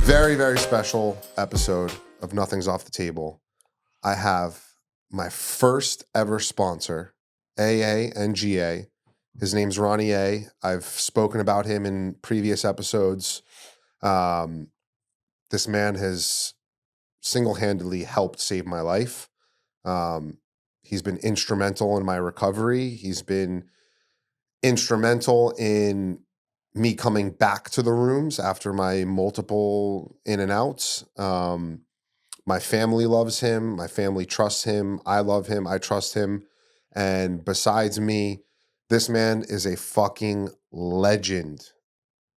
Very, very special episode of Nothing's Off the Table. I have my first ever sponsor, AA and GA. His name's Ronnie A. I've spoken about him in previous episodes. This man has single-handedly helped save my life. He's been instrumental in my recovery. He's been instrumental in me coming back to the rooms after my multiple in and outs. My family loves him. My family trusts him. I love him. I trust him. And besides me, this man is a fucking legend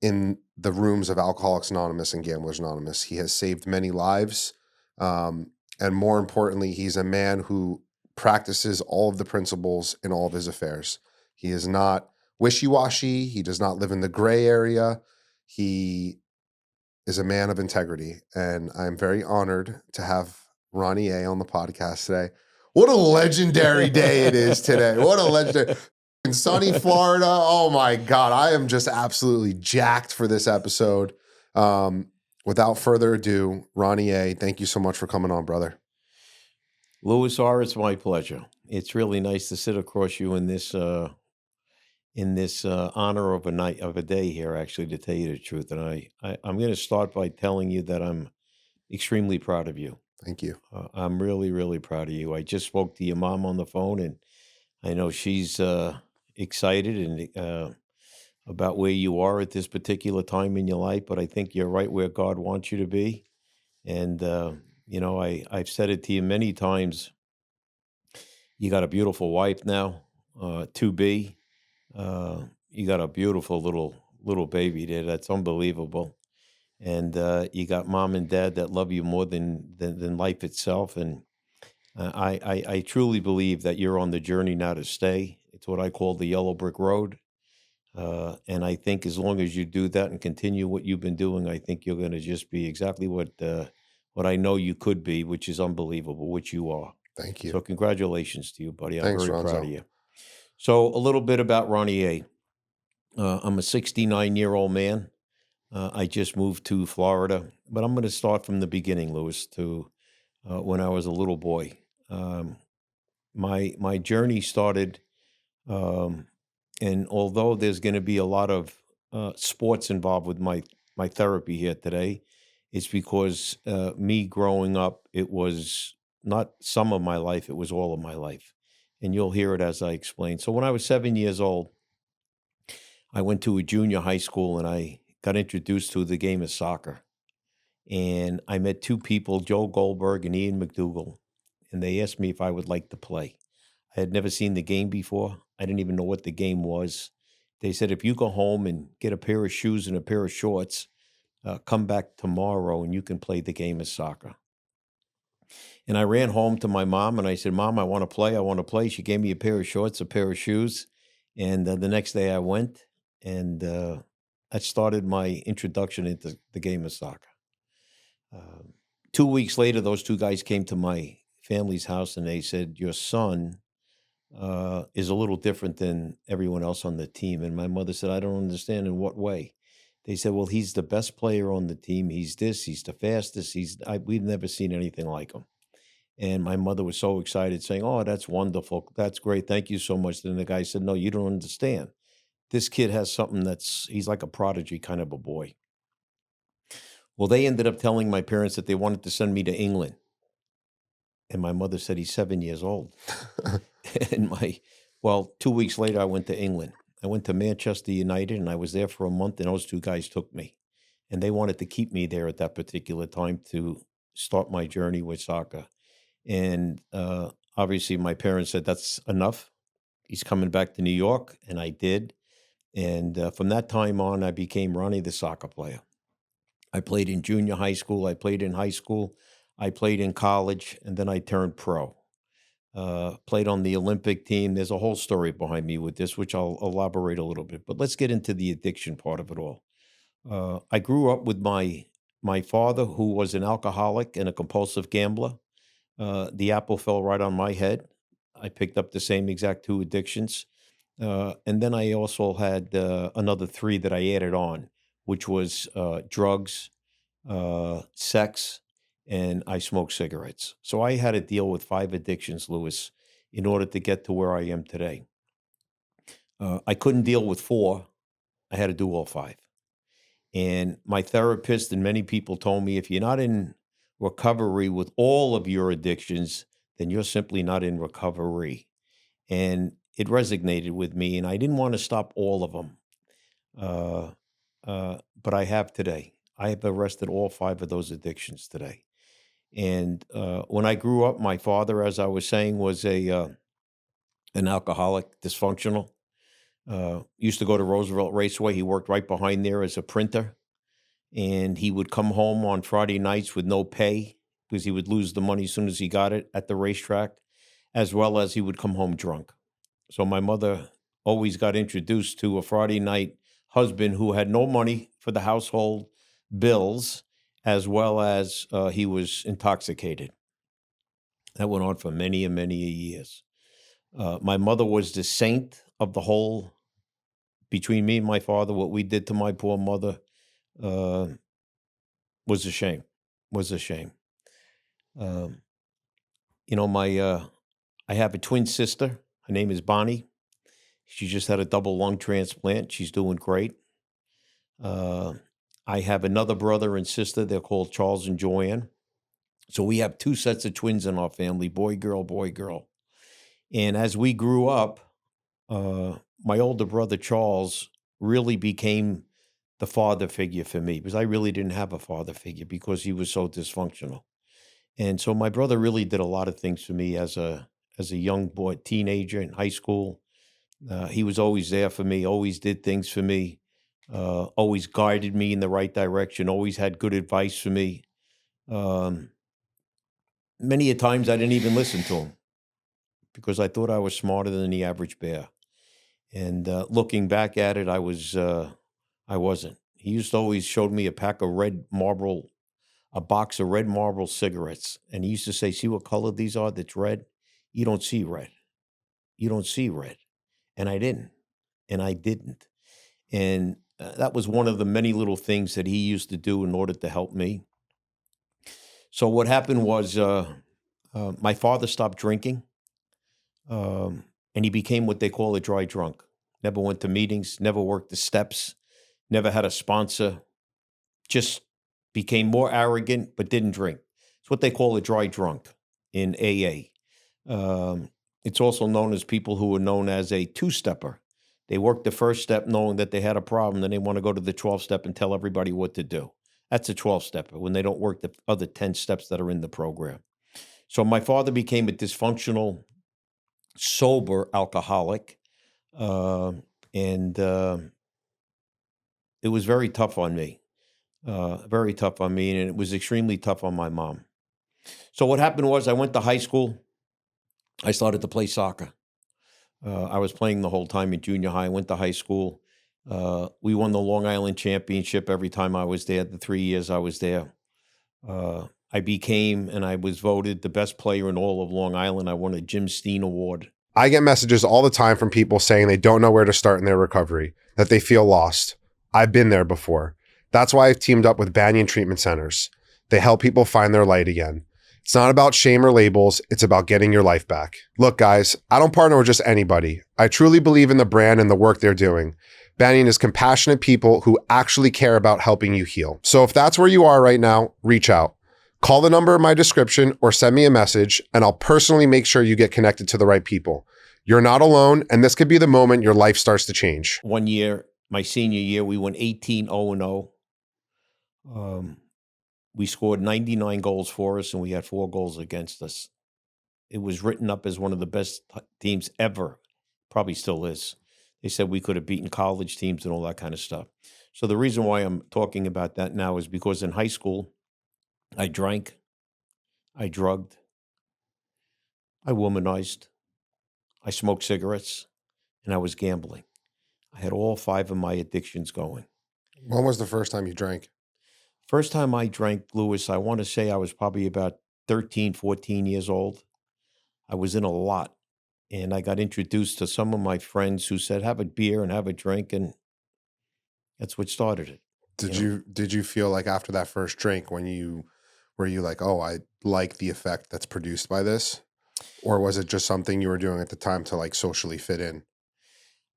in the rooms of Alcoholics Anonymous and Gamblers Anonymous. He has saved many lives. And more importantly, he's a man who practices all of the principles in all of his affairs. He is not wishy-washy. He does not live in the gray area. He is a man of integrity. And I'm very honored to have Ronnie A on the podcast today. What a legendary day it is today. What a legendary... In sunny Florida, oh my God, I am just absolutely jacked for this episode. Without further ado, Ronnie A, thank you so much for coming on, brother. Louis R., it's my pleasure. It's really nice to sit across you in this honor of a day here, actually, to tell you the truth. And I'm going to start by telling you that I'm extremely proud of you. Thank you. I'm really, really proud of you. I just spoke to your mom on the phone, and I know she's excited and about where you are at this particular time in your life, but I think you're right where God wants you to be. And, I've said it to you many times. You got a beautiful wife now, to be. You got a beautiful little baby there. That's unbelievable. And you got mom and dad that love you more than life itself. And I truly believe that you're on the journey now to stay. It's what I call the yellow brick road. And I think as long as you do that and continue what you've been doing, I think you're going to just be exactly what I know you could be, which is unbelievable, which you are. Thank you. So congratulations to you, buddy. I'm Thanks, very Ronzo. proud of you. So a little bit about Ronnie A. I'm a 69-year-old man. I just moved to Florida, but I'm going to start from the beginning, Louis, to when I was a little boy. My journey started, and although there's going to be a lot of sports involved with my therapy here today, it's because me growing up, it was not some of my life, it was all of my life. And you'll hear it as I explain. So when I was 7 years old, I went to a junior high school and I got introduced to the game of soccer. And I met two people, Joe Goldberg and Ian McDougall, and they asked me if I would like to play. I had never seen the game before. I didn't even know what the game was. They said, if you go home and get a pair of shoes and a pair of shorts, come back tomorrow and you can play the game of soccer. And I ran home to my mom and I said, Mom, I want to play. I want to play. She gave me a pair of shorts, a pair of shoes. And the next day I went, and that started my introduction into the game of soccer. 2 weeks later, those two guys came to my family's house and they said, your son is a little different than everyone else on the team. And my mother said, I don't understand. In what way? They said, well, he's the best player on the team. He's this, he's the fastest. We've never seen anything like him. And my mother was so excited, saying, oh, that's wonderful. That's great. Thank you so much. Then the guy said, no, you don't understand. This kid has something he's like a prodigy kind of a boy. Well, they ended up telling my parents that they wanted to send me to England. And my mother said, he's 7 years old. And 2 weeks later, I went to England. I went to Manchester United, and I was there for a month, and those two guys took me. And they wanted to keep me there at that particular time to start my journey with soccer. And obviously, my parents said, that's enough. He's coming back to New York, and I did. And from that time on, I became Ronnie the soccer player. I played in junior high school. I played in high school. I played in college, and then I turned pro. Played on the Olympic team. There's a whole story behind me with this, which I'll elaborate a little bit. But let's get into the addiction part of it all. I grew up with my father, who was an alcoholic and a compulsive gambler. The apple fell right on my head. I picked up the same exact two addictions. And then I also had another three that I added on, which was drugs, sex, and I smoked cigarettes. So I had to deal with 5 addictions, Lewis, in order to get to where I am today. I couldn't deal with 4. I had to do all 5. And my therapist and many people told me if you're not in recovery with all of your addictions, then you're simply not in recovery. And it resonated with me, and I didn't want to stop all of them. Uh, but I have today. I have arrested all 5 of those addictions today. And when I grew up, my father, as I was saying, was a an alcoholic, dysfunctional. Used to go to Roosevelt Raceway. He worked right behind there as a printer, and he would come home on Friday nights with no pay because he would lose the money as soon as he got it at the racetrack, as well as he would come home drunk. So my mother always got introduced to a Friday night husband who had no money for the household bills, as well as he was intoxicated. That went on for many and many years. My mother was the saint of the whole. Between me and my father, what we did to my poor mother uh, was a shame. Was a shame. Um, my I have a twin sister. Her name is Bonnie. She just had a double lung transplant. She's doing great. Uh, I have another brother and sister. They're called Charles and Joanne. So we have 2 sets of twins in our family: boy, girl, boy, girl. And as we grew up, my older brother Charles really became the father figure for me because I really didn't have a father figure because he was so dysfunctional. And so my brother really did a lot of things for me as a young boy, teenager in high school. He was always there for me, always did things for me, always guided me in the right direction, always had good advice for me. Um, Many a times I didn't even listen to him because I thought I was smarter than the average bear. And looking back at it, I wasn't. He used to always showed me a box of red marble cigarettes, and he used to say, "See what color these are? That's red. You don't see red. You don't see red." And I didn't, and I didn't. And that was one of the many little things that he used to do in order to help me. So what happened was, my father stopped drinking, and he became what they call a dry drunk. Never went to meetings, never worked the steps, never had a sponsor, just became more arrogant, but didn't drink. It's what they call a dry drunk in AA. It's also known as people who are known as a two-stepper. They work the first step knowing that they had a problem, then they want to go to the 12th step and tell everybody what to do. That's a 12-stepper when they don't work the other 10 steps that are in the program. So my father became a dysfunctional, sober alcoholic, uh, and it was very tough on me. Very tough on me, and it was extremely tough on my mom. So what happened was I went to high school. I started to play soccer. I was playing the whole time in junior high. I went to high school. We won the Long Island Championship every time I was there, the 3 years I was there. I became and I was voted the best player in all of Long Island. I won a Jim Steen Award. I get messages all the time from people saying they don't know where to start in their recovery, that they feel lost. I've been there before. That's why I've teamed up with Banyan Treatment Centers. They help people find their light again. It's not about shame or labels. It's about getting your life back. Look, guys, I don't partner with just anybody. I truly believe in the brand and the work they're doing. Banyan is compassionate people who actually care about helping you heal. So if that's where you are right now, reach out. Call the number in my description or send me a message, and I'll personally make sure you get connected to the right people. You're not alone, and this could be the moment your life starts to change. One year, my senior year, we went 18-0-0. We scored 99 goals for us, and we had 4 goals against us. It was written up as one of the best teams ever. Probably still is. They said we could have beaten college teams and all that kind of stuff. So the reason why I'm talking about that now is because in high school, I drank, I drugged, I womanized, I smoked cigarettes, and I was gambling. I had all 5 of my addictions going. When was the first time you drank? First time I drank, Lewis, I want to say I was probably about 13, 14 years old. I was in a lot, and I got introduced to some of my friends who said, have a beer and have a drink, and that's what started it. you know. Did you feel like after that first drink when you were you like, "Oh, I like the effect that's produced by this?" Or was it just something you were doing at the time to like socially fit in?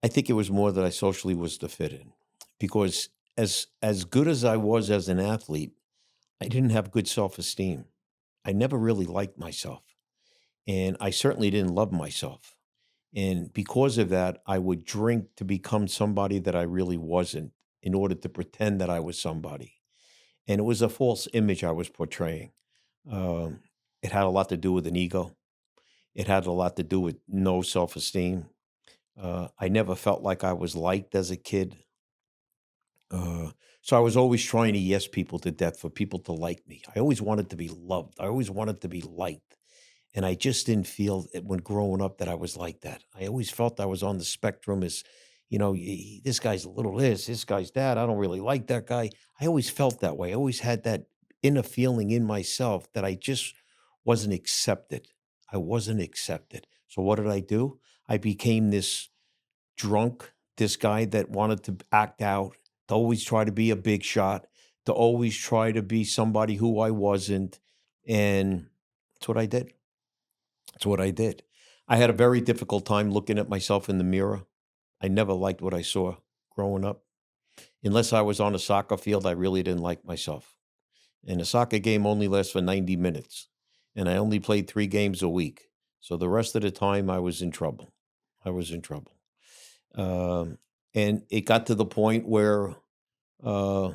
I think it was more that I socially was to fit in because as good as I was as an athlete, I didn't have good self-esteem. I never really liked myself, and I certainly didn't love myself. And because of that, I would drink to become somebody that I really wasn't in order to pretend that I was somebody. And it was a false image I was portraying. Um, it had a lot to do with an ego. It had a lot to do with no self-esteem. I never felt like I was liked as a kid. So I was always trying to yes people to death for people to like me. I always wanted to be loved. I always wanted to be liked. And I just didn't feel it when growing up that I was like that. I always felt I was on the spectrum as, this guy's a little this guy's that. I don't really like that guy. I always felt that way. I always had that inner feeling in myself that I just wasn't accepted. I wasn't accepted. So what did I do? I became this drunk, this guy that wanted to act out, to always try to be a big shot, to always try to be somebody who I wasn't. And that's what I did. That's what I did. I had a very difficult time looking at myself in the mirror. I never liked what I saw growing up. Unless I was on a soccer field, I really didn't like myself. And a soccer game only lasts for 90 minutes. And I only played 3 games a week. So the rest of the time, I was in trouble. I was in trouble. Um, and it got to the point where uh,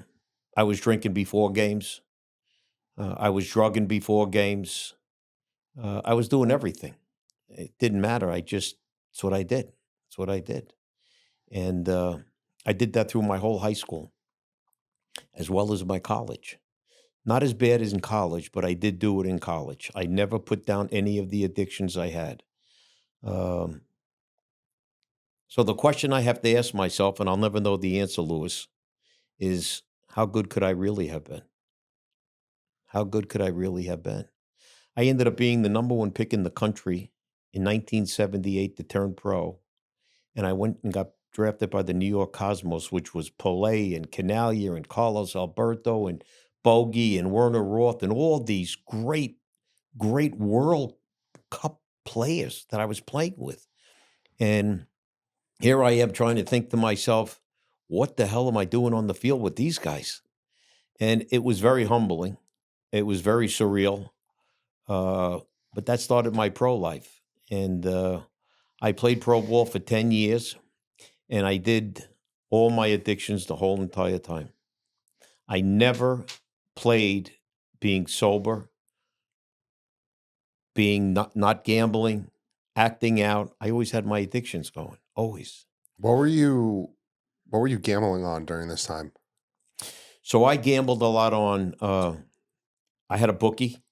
I was drinking before games. I was drugging before games. I was doing everything. It didn't matter. It's what I did. It's what I did. And I did that through my whole high school as well as my college. Not as bad as in college, but I did do it in college. I never put down any of the addictions I had. Um, so the question I have to ask myself, and I'll never know the answer, Lewis, is how good could I really have been? How good could I really have been? I ended up being the number one pick in the country in 1978 to turn pro. And I went and got drafted by the New York Cosmos, which was Pelé and Canalia and Carlos Alberto and Bogey and Werner Roth and all these great, great World Cup players that I was playing with. And here I am trying to think to myself, what the hell am I doing on the field with these guys? And it was very humbling. It was very surreal. Uh, but that started my pro life. And I played pro ball for 10 years, and I did all my addictions the whole entire time. I never played being sober, being not gambling, acting out. I always had my addictions going, always. What were you what were you gambling on during this time? So I gambled a lot on, I had a bookie.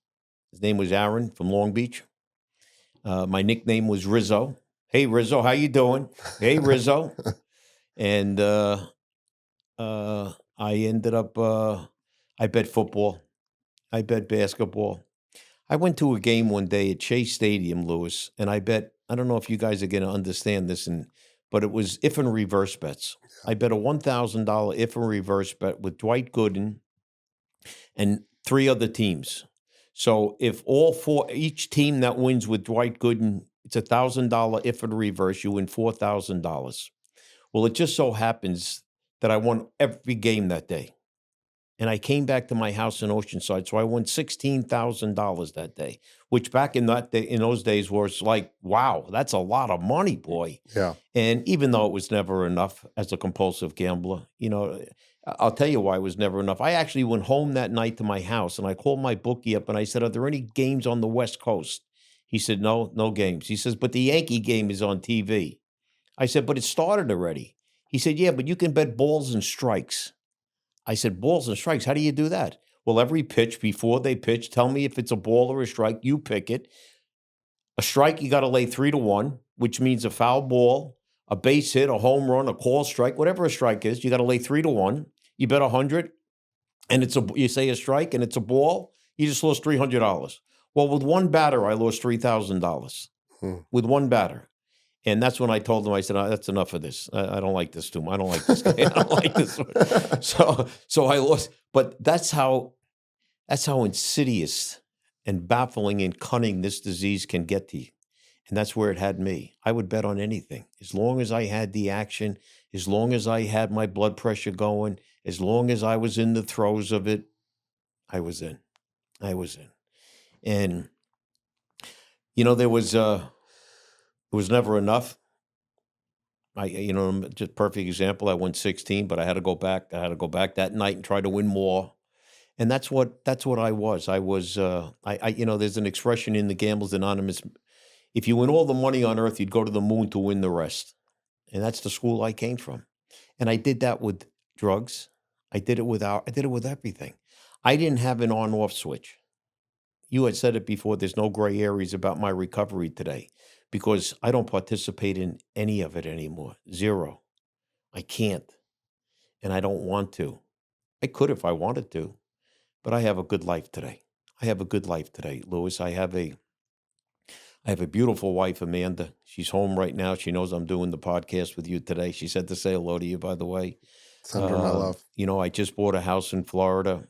His name was Aaron from Long Beach. My nickname was Rizzo. Hey, Rizzo, how you doing? Hey, Rizzo. And I ended up, I bet football. I bet basketball. I went to a game one day at Chase Stadium, Lewis, and I bet, I don't know if you guys are going to understand this, but it was if and reverse bets. I bet a $1,000 if and reverse bet with Dwight Gooden and 3 other teams. So if each team that wins with Dwight Gooden, it's $1,000 if and reverse, you win $4,000. Well, it just so happens that I won every game that day. And I came back to my house in Oceanside, so I won $16,000 that day, which back in those days was like, wow, that's a lot of money, boy. Yeah. And even though it was never enough as a compulsive gambler, I'll tell you why it was never enough. I actually went home that night to my house and I called my bookie up and I said, "Are there any games on the West Coast?" He said, "No, no games." He says, "But the Yankee game is on TV." I said, "But it started already." He said, "Yeah, but you can bet balls and strikes." I said, "Balls and strikes, how do you do that?" "Well, every pitch before they pitch, tell me if it's a ball or a strike, you pick it. A strike, you got to lay 3-1, which means a foul ball, a base hit, a home run, a call strike, whatever a strike is, you got to lay 3-1. You bet 100, and you say a strike and it's a ball, you just lost $300. Well, with one batter, I lost $3,000 Hmm. with one batter. And that's when I told him, I said, that's enough of this. I don't like this too much. I don't like this guy. I don't like this one. So I lost. But that's how insidious and baffling and cunning this disease can get to you. And that's where it had me. I would bet on anything. As long as I had the action, as long as I had my blood pressure going, as long as I was in the throes of it, I was in. I was in. And it was never enough. Just perfect example. I won 16, but I had to go back. I had to go back that night and try to win more. And that's what I was. I was. There's an expression in the Gamblers Anonymous: if you win all the money on earth, you'd go to the moon to win the rest. And that's the school I came from. And I did that with drugs. I did it with everything. I didn't have an on-off switch. You had said it before, there's no gray areas about my recovery today because I don't participate in any of it anymore. Zero. I can't, and I don't want to. I could if I wanted to, but I have a good life today. I have a good life today, Louis. I have a beautiful wife, Amanda. She's home right now. She knows I'm doing the podcast with you today. She said to say hello to you, by the way. Send her my love. I just bought a house in Florida.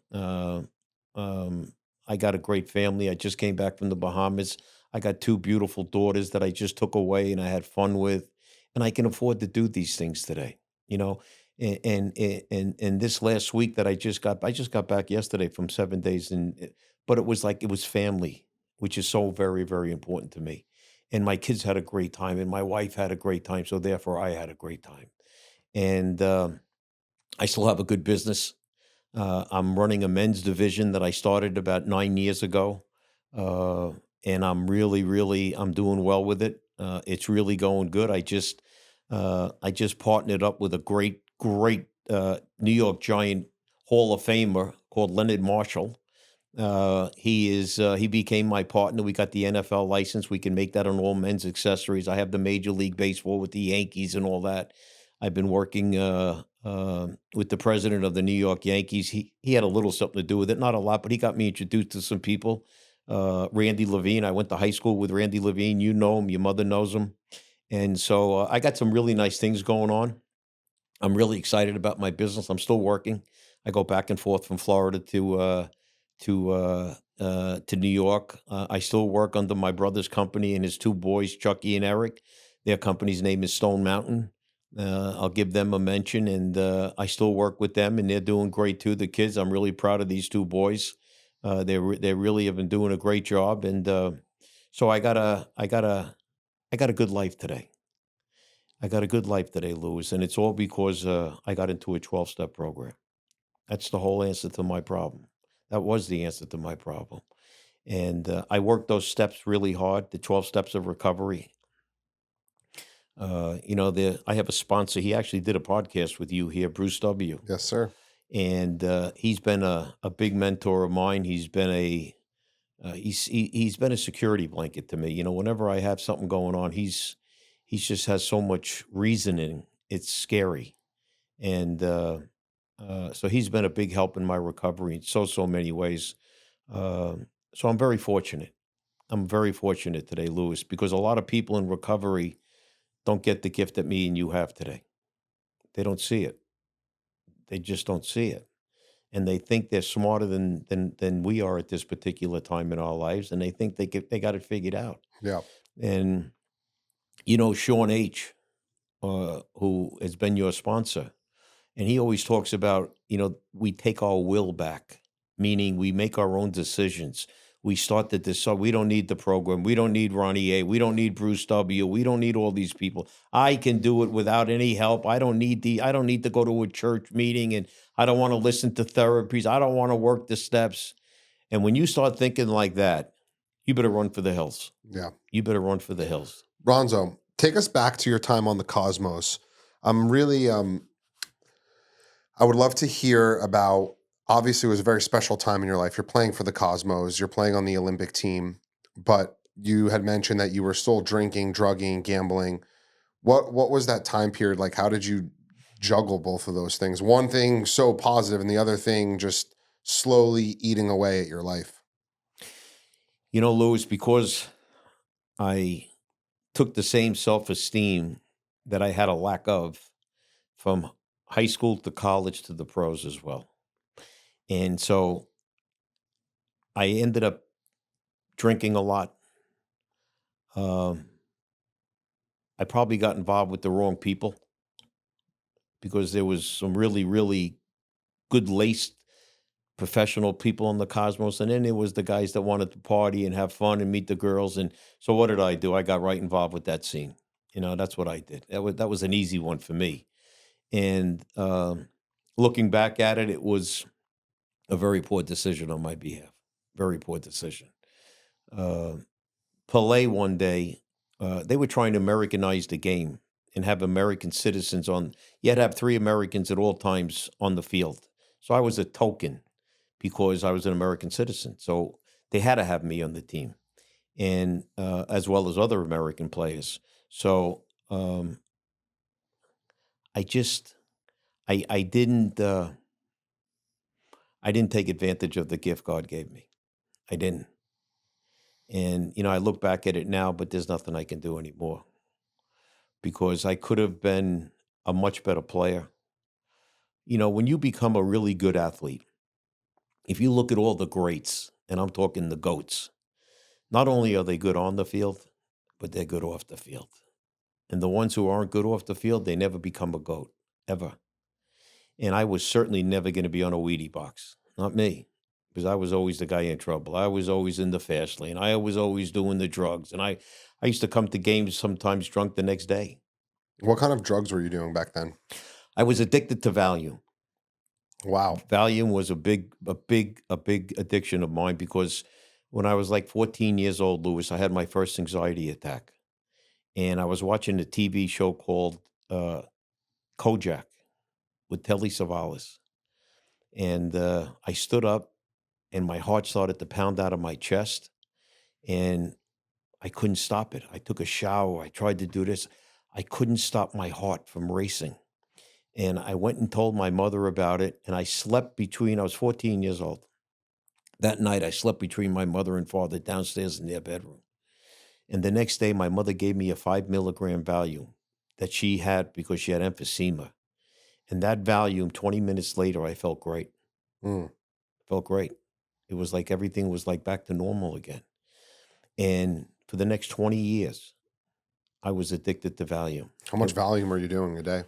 I got a great family. I just came back from the Bahamas. I got two beautiful daughters that I just took away and I had fun with, and I can afford to do these things today. You know, and this last week that I just got back yesterday from 7 days, but it was like it was family, which is so very very important to me. And my kids had a great time, and my wife had a great time, so therefore I had a great time. And I still have a good business. I'm running a men's division that I started about 9 years ago, uh, and I'm doing well with it. It's really going good. I just partnered up with a great New York Giant Hall of Famer called Leonard Marshall. He became my partner. We got the NFL license. We can make that on all men's accessories. I have the Major League Baseball with the Yankees and all that. I've been working with the president of the New York Yankees. He had a little something to do with it, not a lot, but he got me introduced to some people. Randy Levine. I went to high school with Randy Levine. You know him. Your mother knows him. And so I got some really nice things going on. I'm really excited about my business. I'm still working. I go back and forth from Florida to New York. I still work under my brother's company and his two boys, Chucky and Eric. Their company's name is Stone Mountain. I'll give them a mention, and I still work with them, and they're doing great too. The kids, I'm really proud of these two boys. They really have been doing a great job, and so I got a good life today. I got a good life today, Lewis, and it's all because I got into a 12-step program. That's the whole answer to my problem. That was the answer to my problem. And I worked those steps really hard, the 12 steps of recovery. I have a sponsor. He actually did a podcast with you here, Bruce W. Yes, sir. And he's been a big mentor of mine. He's been a security blanket to me. Whenever I have something going on, he just has so much reasoning. It's scary. And so he's been a big help in my recovery in so many ways. So I'm very fortunate. I'm very fortunate today, Lewis, because a lot of people in recovery don't get the gift that me and you have today. They don't see it. They just don't see it. And they think they're smarter than we are at this particular time in our lives, and they think they got it figured out. Yeah. And Sean H, who has been your sponsor, and he always talks about, we take our will back, meaning we make our own decisions. We start to decide. We don't need the program. We don't need Ronnie A. We don't need Bruce W. We don't need all these people. I can do it without any help. I don't need to go to a church meeting, and I don't want to listen to therapies. I don't want to work the steps. And when you start thinking like that, you better run for the hills. Yeah. You better run for the hills. Ronzo, take us back to your time on the Cosmos. I'm really I would love to hear about, obviously it was a very special time in your life. You're playing for the Cosmos, you're playing on the Olympic team, but you had mentioned that you were still drinking, drugging, gambling. What was that time period like? How did you juggle both of those things? One thing so positive and the other thing just slowly eating away at your life. Lewis, because I took the same self-esteem that I had a lack of from high school to college to the pros as well. And so I ended up drinking a lot. Um, I probably got involved with the wrong people because there was some really, really good laced professional people in the cosmos, and then there was the guys that wanted to party and have fun and meet the girls. And so what did I do? I got right involved with that scene. That's what I did. That was an easy one for me. And looking back at it, it was a very poor decision on my behalf. Very poor decision. Uh, Pelé one day, they were trying to Americanize the game and have American citizens on. You had to have 3 Americans at all times on the field. So I was a token because I was an American citizen. So they had to have me on the team, and as well as other American players. So I just I didn't take advantage of the gift God gave me. I didn't. And I look back at it now, but there's nothing I can do anymore because I could have been a much better player. When you become a really good athlete, if you look at all the greats, and I'm talking the GOATs, not only are they good on the field, but they're good off the field. And the ones who aren't good off the field, they never become a GOAT, ever. And I was certainly never going to be on a Wheatie box. Not me, because I was always the guy in trouble. I was always in the fast lane. I was always doing the drugs. And I used to come to games sometimes drunk the next day. What kind of drugs were you doing back then? I was addicted to Valium. Wow. Valium was a big addiction of mine because when I was like 14 years old, Lewis, I had my first anxiety attack. And I was watching a TV show called Kojak with Telly Savalas. And I stood up and my heart started to pound out of my chest and I couldn't stop it. I took a shower. I tried to do this. I couldn't stop my heart from racing. And I went and told my mother about it. And I was 14 years old. That night, I slept between my mother and father downstairs in their bedroom. And the next day, my mother gave me a 5 milligram Valium that she had because she had emphysema. And that Valium, 20 minutes later, I felt great. Mm. Felt great. It was like everything was like back to normal again. And for the next 20 years, I was addicted to Valium. How much Valium are you doing a day?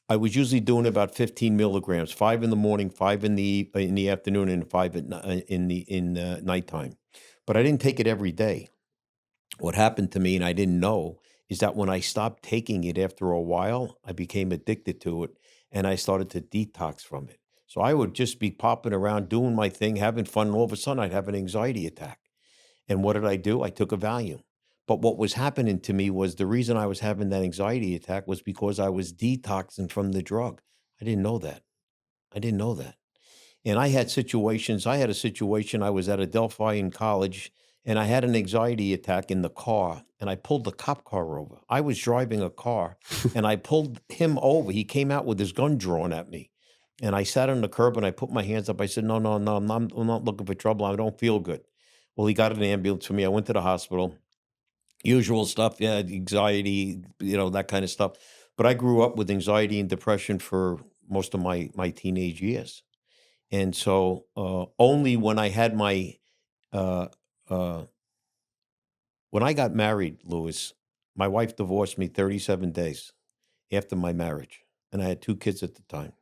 I was usually doing about 15 milligrams, 5 in the morning, 5 in the afternoon, and 5 in nighttime. But I didn't take it every day. What happened to me, and I didn't know, is that when I stopped taking it after a while, I became addicted to it, and I started to detox from it. So I would just be popping around, doing my thing, having fun, and all of a sudden I'd have an anxiety attack. And what did I do? I took a Valium. But what was happening to me was the reason I was having that anxiety attack was because I was detoxing from the drug. I didn't know that. I didn't know that. And I had a situation, I was at Adelphi in college, and I had an anxiety attack in the car, and I pulled the cop car over. I was driving a car, and I pulled him over. He came out with his gun drawn at me. And I sat on the curb, and I put my hands up. I said, no, no, no, I'm not looking for trouble. I don't feel good. Well, he got an ambulance for me. I went to the hospital. Usual stuff, yeah, anxiety, that kind of stuff. But I grew up with anxiety and depression for most of my teenage years. And so, only when I had uh, uh, when I got married, Lewis, my wife divorced me 37 days after my marriage, and I had 2 kids at the time.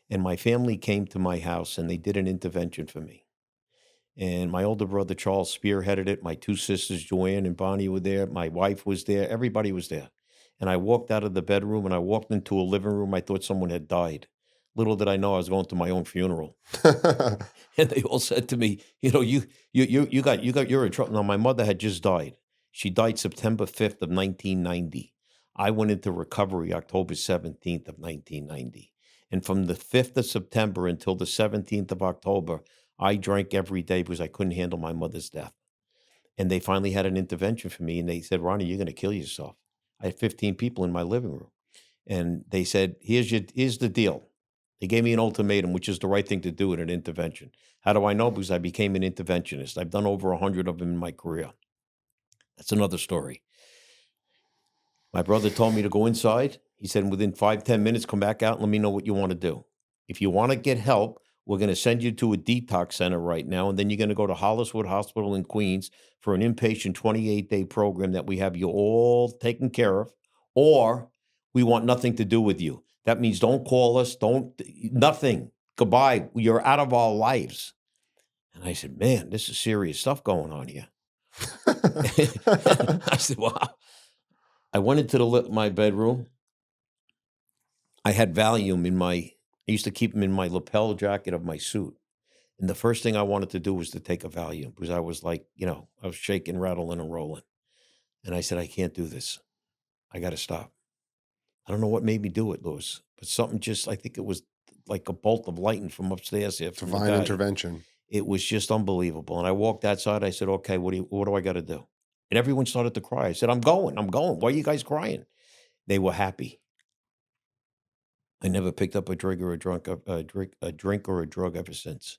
And my family came to my house and they did an intervention for me. And my older brother Charles spearheaded it. My 2 sisters, Joanne and Bonnie, were there. My wife was there. Everybody was there. And I walked out of the bedroom and I walked into a living room. I thought someone had died. Little did I know I was going to my own funeral. And they all said to me, you're in trouble. Now, my mother had just died. She died September 5th of 1990. I went into recovery October 17th of 1990. And from the 5th of September until the 17th of October, I drank every day because I couldn't handle my mother's death. And they finally had an intervention for me. And they said, Ronnie, you're going to kill yourself. I had 15 people in my living room. And they said, here's the deal. They gave me an ultimatum, which is the right thing to do in an intervention. How do I know? Because I became an interventionist. I've done over 100 of them in my career. That's another story. My brother told me to go inside. He said, within 5, 10 minutes, come back out and let me know what you want to do. If you want to get help, we're going to send you to a detox center right now. And then you're going to go to Holliswood Hospital in Queens for an inpatient 28-day program that we have you all taken care of. Or we want nothing to do with you. That means don't call us. Nothing. Goodbye. You're out of our lives. And I said, man, this is serious stuff going on here. I said, wow. I went into my bedroom. I had Valium I used to keep them in my lapel jacket of my suit. And the first thing I wanted to do was to take a Valium because I was like, I was shaking, rattling, and rolling. And I said, I can't do this. I got to stop. I don't know what made me do it, Louis, but something I think it was like a bolt of lightning from upstairs here. Divine intervention. It was just unbelievable. And I walked outside. I said, okay, what do I got to do? And everyone started to cry. I said, I'm going. Why are you guys crying? They were happy. I never picked up a drink or a drug ever since.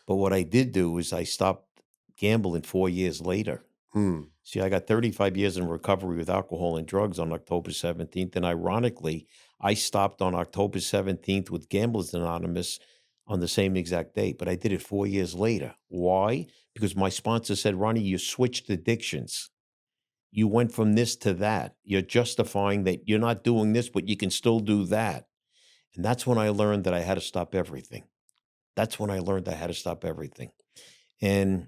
But what I did do is I stopped gambling 4 years later. See, I got 35 years in recovery with alcohol and drugs on October 17th. And ironically, I stopped on October 17th with Gamblers Anonymous on the same exact date. But I did it 4 years later. Why? Because my sponsor said, Ronnie, you switched addictions. You went from this to that. You're justifying that you're not doing this, but you can still do that. And that's when I learned that I had to stop everything. And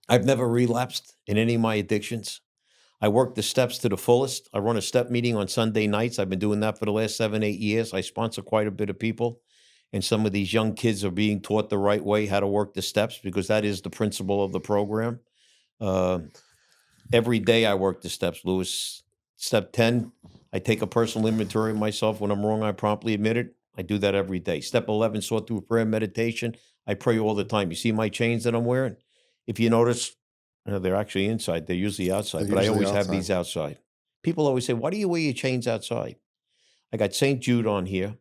I've never relapsed in any of my addictions. I work the steps to the fullest. I run a step meeting on Sunday nights. I've been doing that for the last 7, 8 years. I sponsor quite a bit of people. And some of these young kids are being taught the right way, how to work the steps, because that is the principle of the program. Every day I work the steps, Louis. Step 10, I take a personal inventory of myself. When I'm wrong, I promptly admit it. I do that every day. Step 11, sort through prayer and meditation. I pray all the time. You see my chains that I'm wearing? If you notice, they're actually inside. They're usually outside, but I always have these outside. People always say, why do you wear your chains outside? I got St. Jude on here.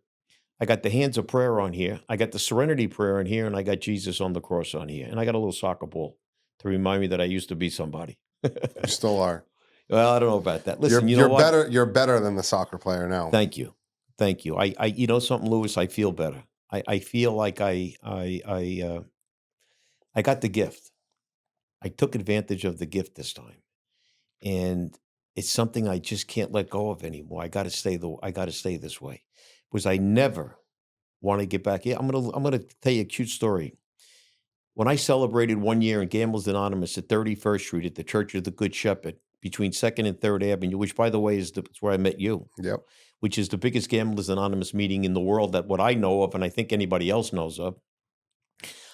I got the hands of prayer on here. I got the serenity prayer on here, and I got Jesus on the cross on here. And I got a little soccer ball to remind me that I used to be somebody. You still are. Well, I don't know about that. Listen, you know what? Better. You're better than the soccer player now. Thank you. I you know something, Louis? I feel better. I feel like I got the gift. I took advantage of the gift this time, and it's something I just can't let go of anymore. I got to stay this way, because I never want to get back. Yeah, I'm gonna tell you a cute story. When I celebrated 1 year in Gamblers Anonymous at 31st Street at the Church of the Good Shepherd between 2nd and 3rd Avenue, which, by the way, is where I met you. Yep. Which is the biggest Gamblers Anonymous meeting in the world, that what I know of, and I think anybody else knows of.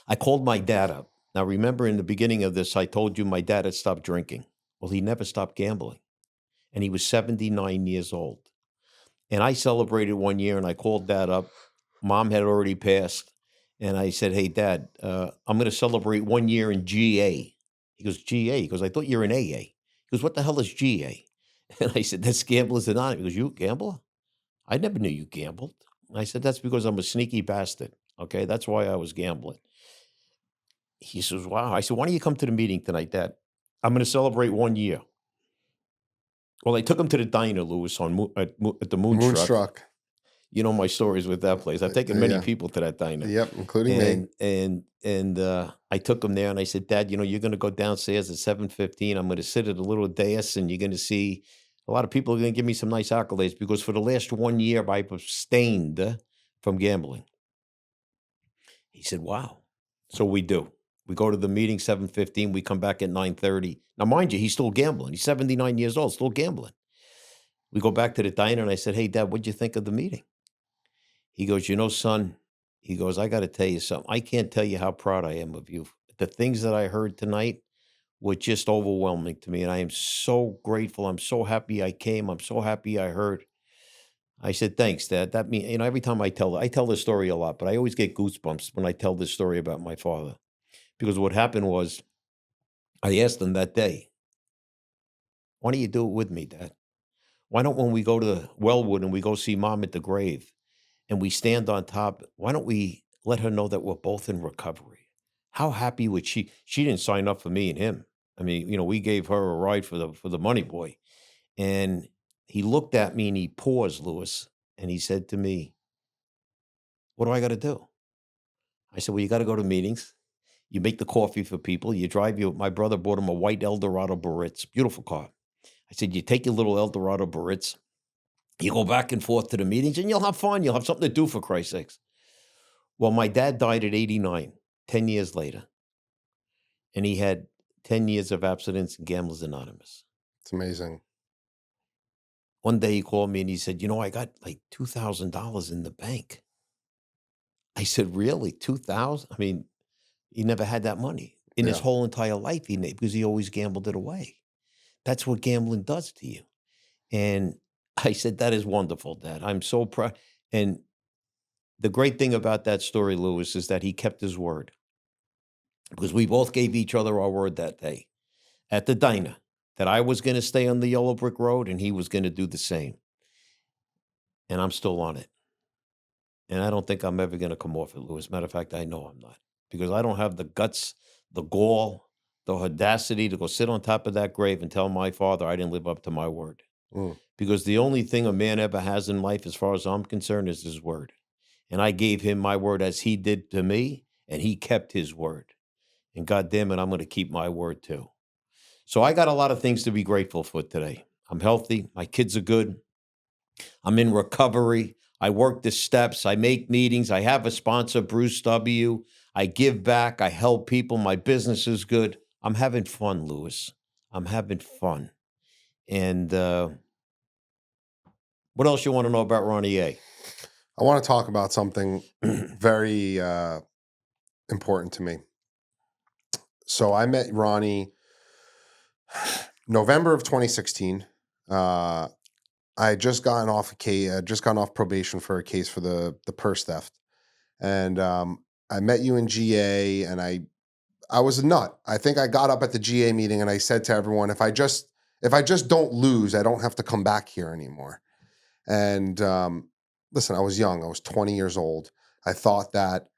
I called my dad up. Now, remember in the beginning of this, I told you my dad had stopped drinking. Well, he never stopped gambling. And he was 79 years old. And I celebrated 1 year, and I called Dad up. Mom had already passed. And I said, hey, Dad, I'm going to celebrate 1 year in GA. He goes, GA? He goes, I thought you were in AA. He goes, what the hell is GA? And I said, that's Gamblers Anonymous. He goes, you a gambler? I never knew you gambled. I said, that's because I'm a sneaky bastard. Okay, that's why I was gambling. He says, wow. I said, why don't you come to the meeting tonight, Dad? I'm going to celebrate 1 year. Well, I took him to the diner, Louis, at the Moonstruck. You know my stories with that place. I've taken many people to that diner. Yep, including me. And I took him there, and I said, Dad, you're going to go downstairs at 7:15. I'm going to sit at a little dais, and you're going to see a lot of people are going to give me some nice accolades, because for the last 1 year, I've abstained from gambling. He said, wow. So we do. We go to the meeting, 7:15. We come back at 9:30. Now, mind you, he's still gambling. He's 79 years old, still gambling. We go back to the diner, and I said, hey, Dad, what'd you think of the meeting? He goes, son, he goes, I got to tell you something. I can't tell you how proud I am of you. The things that I heard tonight were just overwhelming to me, and I am so grateful. I'm so happy I came. I'm so happy I heard. I said, thanks, Dad. That means, every time I tell this story a lot, but I always get goosebumps when I tell this story about my father. Because what happened was, I asked him that day, why don't you do it with me, Dad? Why don't, when we go to Wellwood and we go see Mom at the grave and we stand on top, why don't we let her know that we're both in recovery? How happy would she? She didn't sign up for me and him. I mean, we gave her a ride for the money boy. And he looked at me and he paused, Lewis, and he said to me, "What do I got to do?" I said, "Well, you got to go to meetings. You make the coffee for people. You drive your." My brother bought him a white Eldorado Baritz, beautiful car. I said, "You take your little Eldorado Baritz. You go back and forth to the meetings, and you'll have fun. You'll have something to do, for Christ's sakes." Well, my dad died at 89, 10 years later, and he had 10 years of abstinence in Gamblers Anonymous. It's amazing. One day he called me and he said, I got like $2,000 in the bank. I said, "Really? 2,000?" I mean, he never had that money in his Yeah. whole entire life because he always gambled it away. That's what gambling does to you. And I said, "That is wonderful, Dad. I'm so proud." And the great thing about that story, Lewis, is that he kept his word, because we both gave each other our word that day at the diner that I was going to stay on the yellow brick road and he was going to do the same. And I'm still on it. And I don't think I'm ever going to come off it, Lewis. Matter of fact, I know I'm not, because I don't have the guts, the gall, the audacity to go sit on top of that grave and tell my father I didn't live up to my word. Mm. Because the only thing a man ever has in life, as far as I'm concerned, is his word. And I gave him my word as he did to me, and he kept his word. And God damn it, I'm going to keep my word too. So I got a lot of things to be grateful for today. I'm healthy. My kids are good. I'm in recovery. I work the steps. I make meetings. I have a sponsor, Bruce W. I give back. I help people. My business is good. I'm having fun, Lewis. I'm having fun. And what else you want to know about Ronnie A? I want to talk about something very important to me. So I met Ronnie November of 2016. I had just gotten off probation for a case for the purse theft, and I met you in GA, and I was a nut. I think I got up at the GA meeting and I said to everyone, if I just don't lose, I don't have to come back here anymore. And listen, I was young. I was 20 years old. I thought that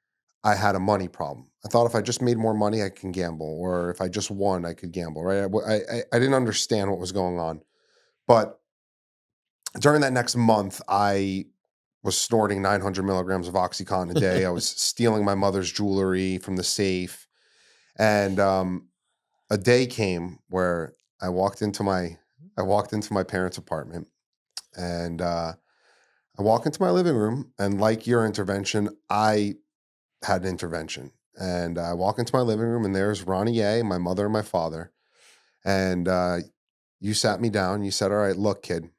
I had a money problem. I thought if I just made more money, I can gamble, or if I just won, I could gamble. Right? I didn't understand what was going on, but during that next month, I was snorting 900 milligrams of OxyContin a day. I was stealing my mother's jewelry from the safe, and a day came where I walked into my parents' apartment, and I walk into my living room, and like your intervention, I had an intervention. And I walk into my living room, and there's Ronnie A, my mother and my father. And you sat me down. You said, "All right, look, kid,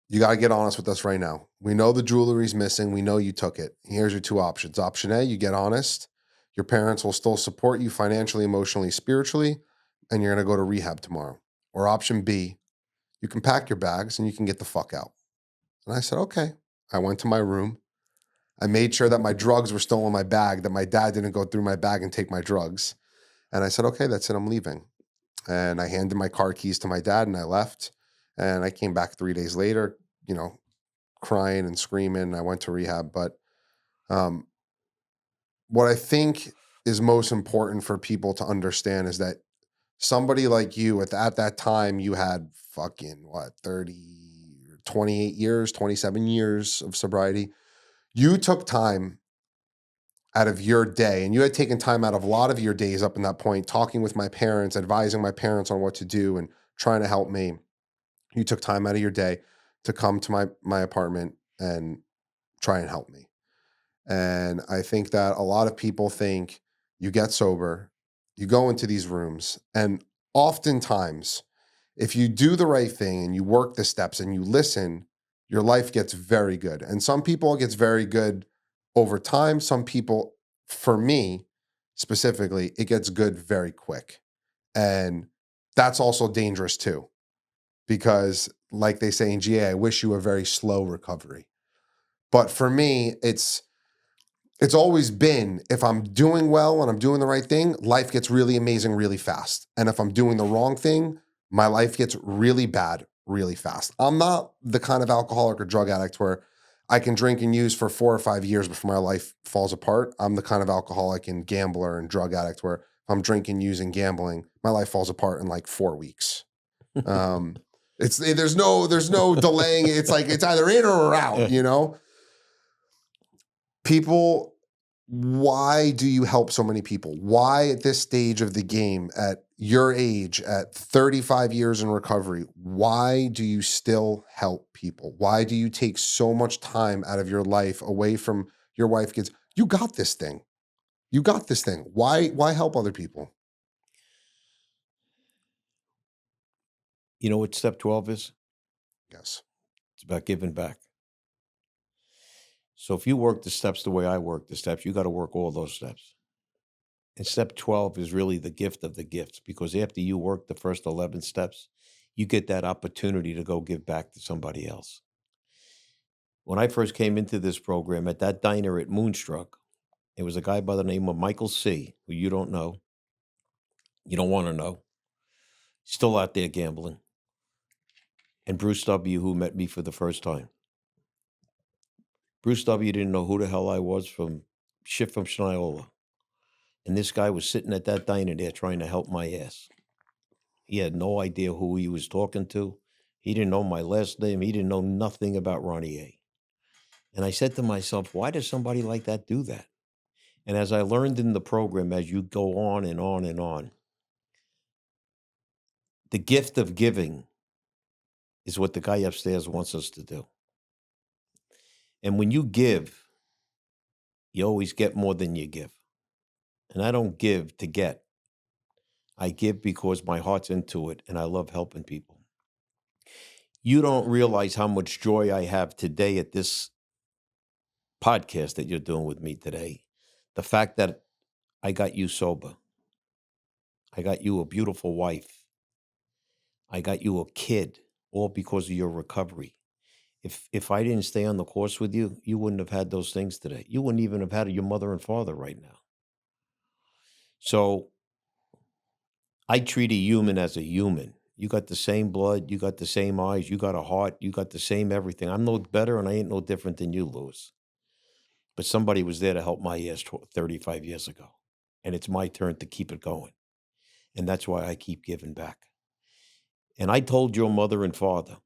you got to get honest with us right now. We know the jewelry's missing. We know you took it. Here's your two options. Option A, you get honest. Your parents will still support you financially, emotionally, spiritually, and you're going to go to rehab tomorrow. Or option B, you can pack your bags and you can get the fuck out." And I said, "Okay." I went to my room. I made sure that my drugs were still in my bag, that my dad didn't go through my bag and take my drugs. And I said, "Okay, that's it. I'm leaving." And I handed my car keys to my dad and I left. And I came back 3 days later, you know, crying and screaming. I went to rehab. But um, what I think is most important for people to understand is that somebody like you, at that time, you had fucking what, 30, 28 years, 27 years of sobriety. You took time out of your day, and you had taken time out of a lot of your days up in that point, talking with my parents, advising my parents on what to do, and trying to help me. You took time out of your day to come to my apartment and try and help me. And I think that a lot of people think you get sober, you go into these rooms, and oftentimes, if you do the right thing and you work the steps and you listen, your life gets very good. And some people it gets very good over time. Some people, for me specifically, it gets good very quick. And that's also dangerous too, because like they say in GA, I wish you a very slow recovery. But for me, it's always been, if I'm doing well and I'm doing the right thing, life gets really amazing really fast. And if I'm doing the wrong thing, my life gets really bad really fast. I'm not the kind of alcoholic or drug addict where I can drink and use for 4 or 5 years before my life falls apart. I'm the kind of alcoholic and gambler and drug addict where if I'm drinking, using, gambling, my life falls apart in like 4 weeks. Um, There's no delaying. It's like it's either in or we're out, you know? People, why do you help so many people? Why at this stage of the game, at your age, at 35 years in recovery, why do you still help people? Why do you take so much time out of your life away from your wife, kids? You got this thing. You got this thing. Why help other people? You know what step 12 is? Yes. It's about giving back. So if you work the steps the way I work the steps, you got to work all those steps. And step 12 is really the gift of the gifts, because after you work the first 11 steps, you get that opportunity to go give back to somebody else. When I first came into this program at that diner at Moonstruck, it was a guy by the name of Michael C., who you don't know. You don't want to know. Still out there gambling. And Bruce W., who met me for the first time. Bruce W. didn't know who the hell I was from Schniola. And this guy was sitting at that diner there trying to help my ass. He had no idea who he was talking to. He didn't know my last name. He didn't know nothing about Ronnie A. And I said to myself, why does somebody like that do that? And as I learned in the program, as you go on and on and on, the gift of giving is what the guy upstairs wants us to do. And when you give, you always get more than you give. And I don't give to get. I give because my heart's into it and I love helping people. You don't realize how much joy I have today at this podcast that you're doing with me today. The fact that I got you sober. I got you a beautiful wife. I got you a kid, all because of your recovery. If I didn't stay on the course with you, you wouldn't have had those things today. You wouldn't even have had your mother and father right now. So I treat a human as a human. You got the same blood. You got the same eyes. You got a heart. You got the same everything. I'm no better and I ain't no different than you, Louis. But somebody was there to help my ass 35 years ago. And it's my turn to keep it going. And that's why I keep giving back. And I told your mother and father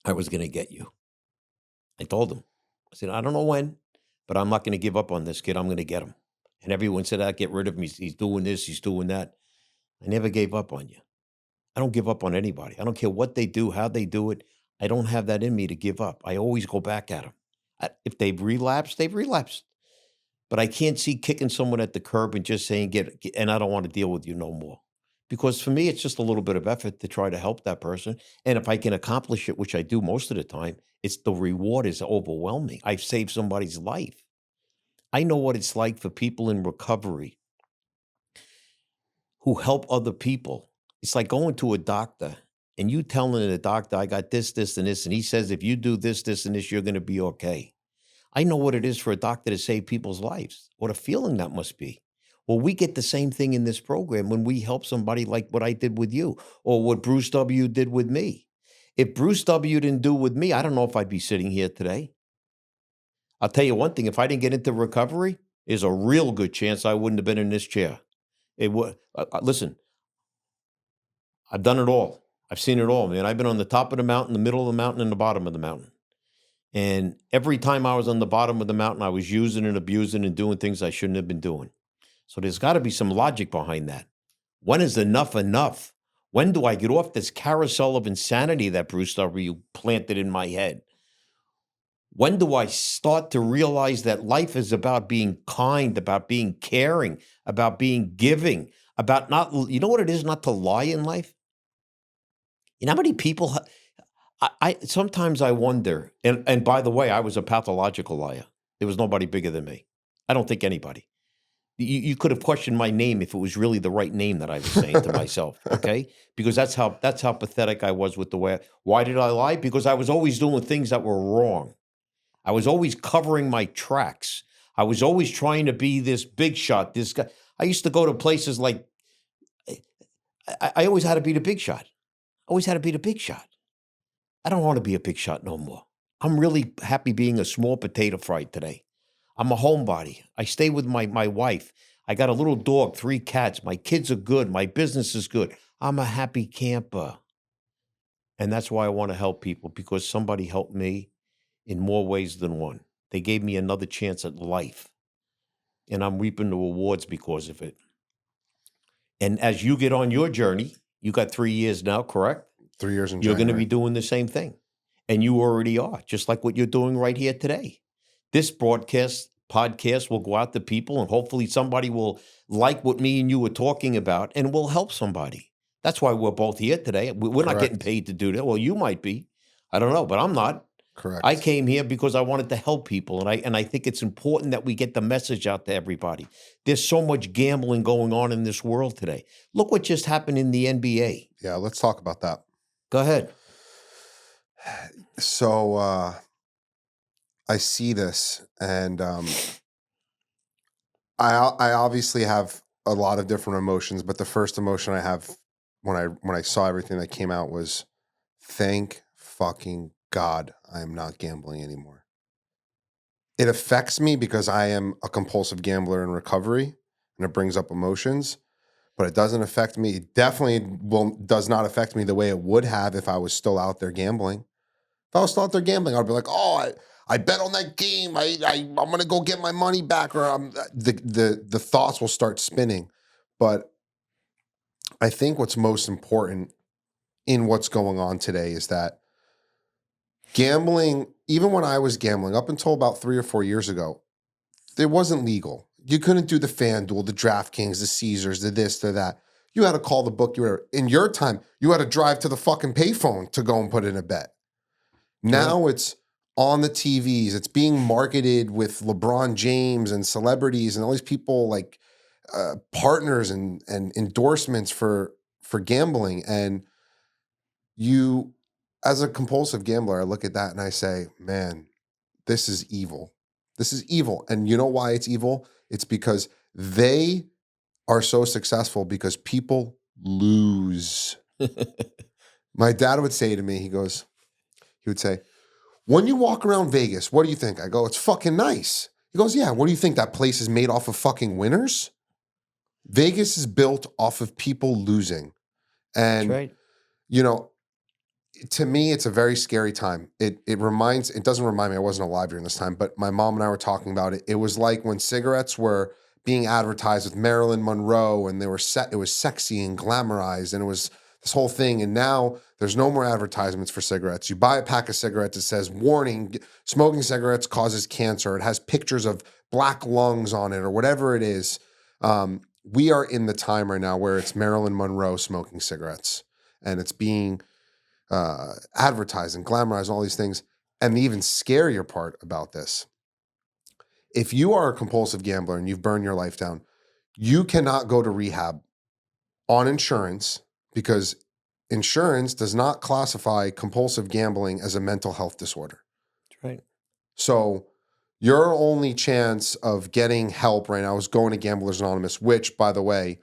I was going to get you. I told them. I said, I don't know when, but I'm not going to give up on this kid. I'm going to get him. And everyone said, get rid of him. He's doing this. He's doing that. I never gave up on you. I don't give up on anybody. I don't care what they do, how they do it. I don't have that in me to give up. I always go back at them. If they've relapsed, they've relapsed. But I can't see kicking someone at the curb and just saying, and I don't want to deal with you no more. Because for me, it's just a little bit of effort to try to help that person. And if I can accomplish it, which I do most of the time, the reward is overwhelming. I've saved somebody's life. I know what it's like for people in recovery who help other people. It's like going to a doctor and you telling the doctor, I got this, this, and this. And he says, if you do this, this, and this, you're going to be okay. I know what it is for a doctor to save people's lives. What a feeling that must be. Well, we get the same thing in this program when we help somebody like what I did with you or what Bruce W. did with me. If Bruce W. didn't do with me, I don't know if I'd be sitting here today. I'll tell you one thing. If I didn't get into recovery, there's a real good chance I wouldn't have been in this chair. It would. Listen, I've done it all. I've seen it all, man. I've been on the top of the mountain, the middle of the mountain, and the bottom of the mountain. And every time I was on the bottom of the mountain, I was using and abusing and doing things I shouldn't have been doing. So there's got to be some logic behind that. When is enough enough? When do I get off this carousel of insanity that Bruce W. planted in my head? When do I start to realize that life is about being kind, about being caring, about being giving, about not, you know what it is not to lie in life? You know how many people, I sometimes I wonder, and by the way, I was a pathological liar. There was nobody bigger than me. I don't think anybody. You could have questioned my name if it was really the right name that I was saying to myself, okay? Because that's how pathetic I was with the way. Why did I lie? Because I was always doing things that were wrong. I was always covering my tracks. I was always trying to be this big shot, this guy. I used to go to places like, I always had to be the big shot. Always had to be the big shot. I don't want to be a big shot no more. I'm really happy being a small potato fry today. I'm a homebody. I stay with my wife. I got a little dog, 3 cats. My kids are good. My business is good. I'm a happy camper. And that's why I want to help people, because somebody helped me in more ways than one. They gave me another chance at life, and I'm reaping the rewards because of it. And as you get on your journey, you got 3 years now, correct? 3 years in You're going to be January. doing the same thing. And you already are, just like what you're doing right here today. This podcast will go out to people, and hopefully somebody will like what me and you were talking about and will help somebody. That's why we're both here today. We're not getting Correct. paid to do that. Well, you might be. I don't know, but I'm not. I Correct. came here because I wanted to help people, and I think it's important that we get the message out to everybody. There's so much gambling going on in this world today. Look what just happened in the NBA. Yeah, let's talk about that. Go ahead. So I see this, and I obviously have a lot of different emotions, but the first emotion I have when I saw everything that came out was, thank fucking God I am not gambling anymore. It affects me because I am a compulsive gambler in recovery, and it brings up emotions, but it doesn't affect me. It definitely does not affect me the way it would have if I was still out there gambling. If I was still out there gambling, I'd be like, oh, I bet on that game. I'm gonna go get my money back, or the thoughts will start spinning. But I think what's most important in what's going on today is that gambling, even when I was gambling, up until about 3 or 4 years ago, it wasn't legal. You couldn't do the FanDuel, the DraftKings, the Caesars, the this, the that. You had to call the book. You were in your time. You had to drive to the fucking payphone to go and put in a bet. Now it's on the TVs. It's being marketed with LeBron James and celebrities and all these people like partners and endorsements for gambling. And you, as a compulsive gambler, I look at that and I say, man, this is evil. This is evil. And you know why it's evil? It's because they are so successful because people lose. My dad would say to me, he would say, when you walk around Vegas, what do you think? I go, it's fucking nice. He goes, yeah, what do you think? That place is made off of fucking winners? Vegas is built off of people losing. That's And, right. you know, to me, it's a very scary time. It doesn't remind me, I wasn't alive during this time, but my mom and I were talking about it. It was like when cigarettes were being advertised with Marilyn Monroe, and it was sexy and glamorized, and it was this whole thing. And now there's no more advertisements for cigarettes. You buy a pack of cigarettes, it says, warning, smoking cigarettes causes cancer. It has pictures of black lungs on it or whatever it is. We are in the time right now where it's Marilyn Monroe smoking cigarettes, and it's being advertising, glamorize, all these things. And the even scarier part about this, if you are a compulsive gambler and you've burned your life down, you cannot go to rehab on insurance because insurance does not classify compulsive gambling as a mental health disorder. That's right. So your only chance of getting help right now is going to Gamblers Anonymous, which, by the way,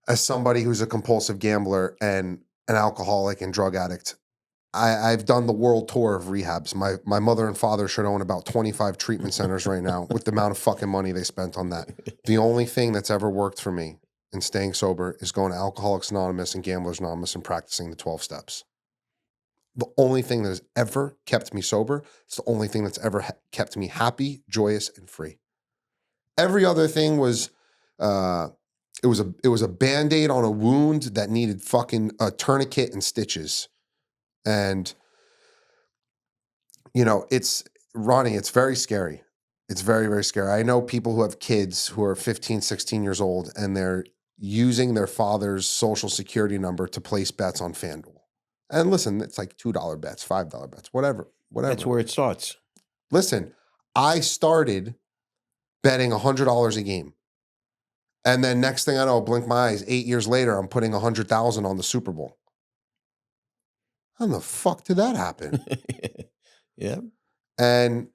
as somebody who's a compulsive gambler and an alcoholic and drug addict, I've done the world tour of rehabs. My mother and father should own about 25 treatment centers right now with the amount of fucking money they spent on that. The only thing that's ever worked for me in staying sober is going to Alcoholics Anonymous and Gamblers Anonymous and practicing the 12 steps. The only thing that has ever kept me sober, it's the only thing that's ever kept me happy, joyous, and free. Every other thing was it was a Band-Aid on a wound that needed fucking a tourniquet and stitches. And, you know, Ronnie, it's very scary. It's very, very scary. I know people who have kids who are 15, 16 years old, and they're using their father's social security number to place bets on FanDuel. And listen, it's like $2 bets, $5 bets, whatever. That's where it starts. Listen, I started betting $100 a game. And then next thing I know, blink my eyes, 8 years later, I'm putting 100,000 on the Super Bowl. How the fuck did that happen? Yeah. And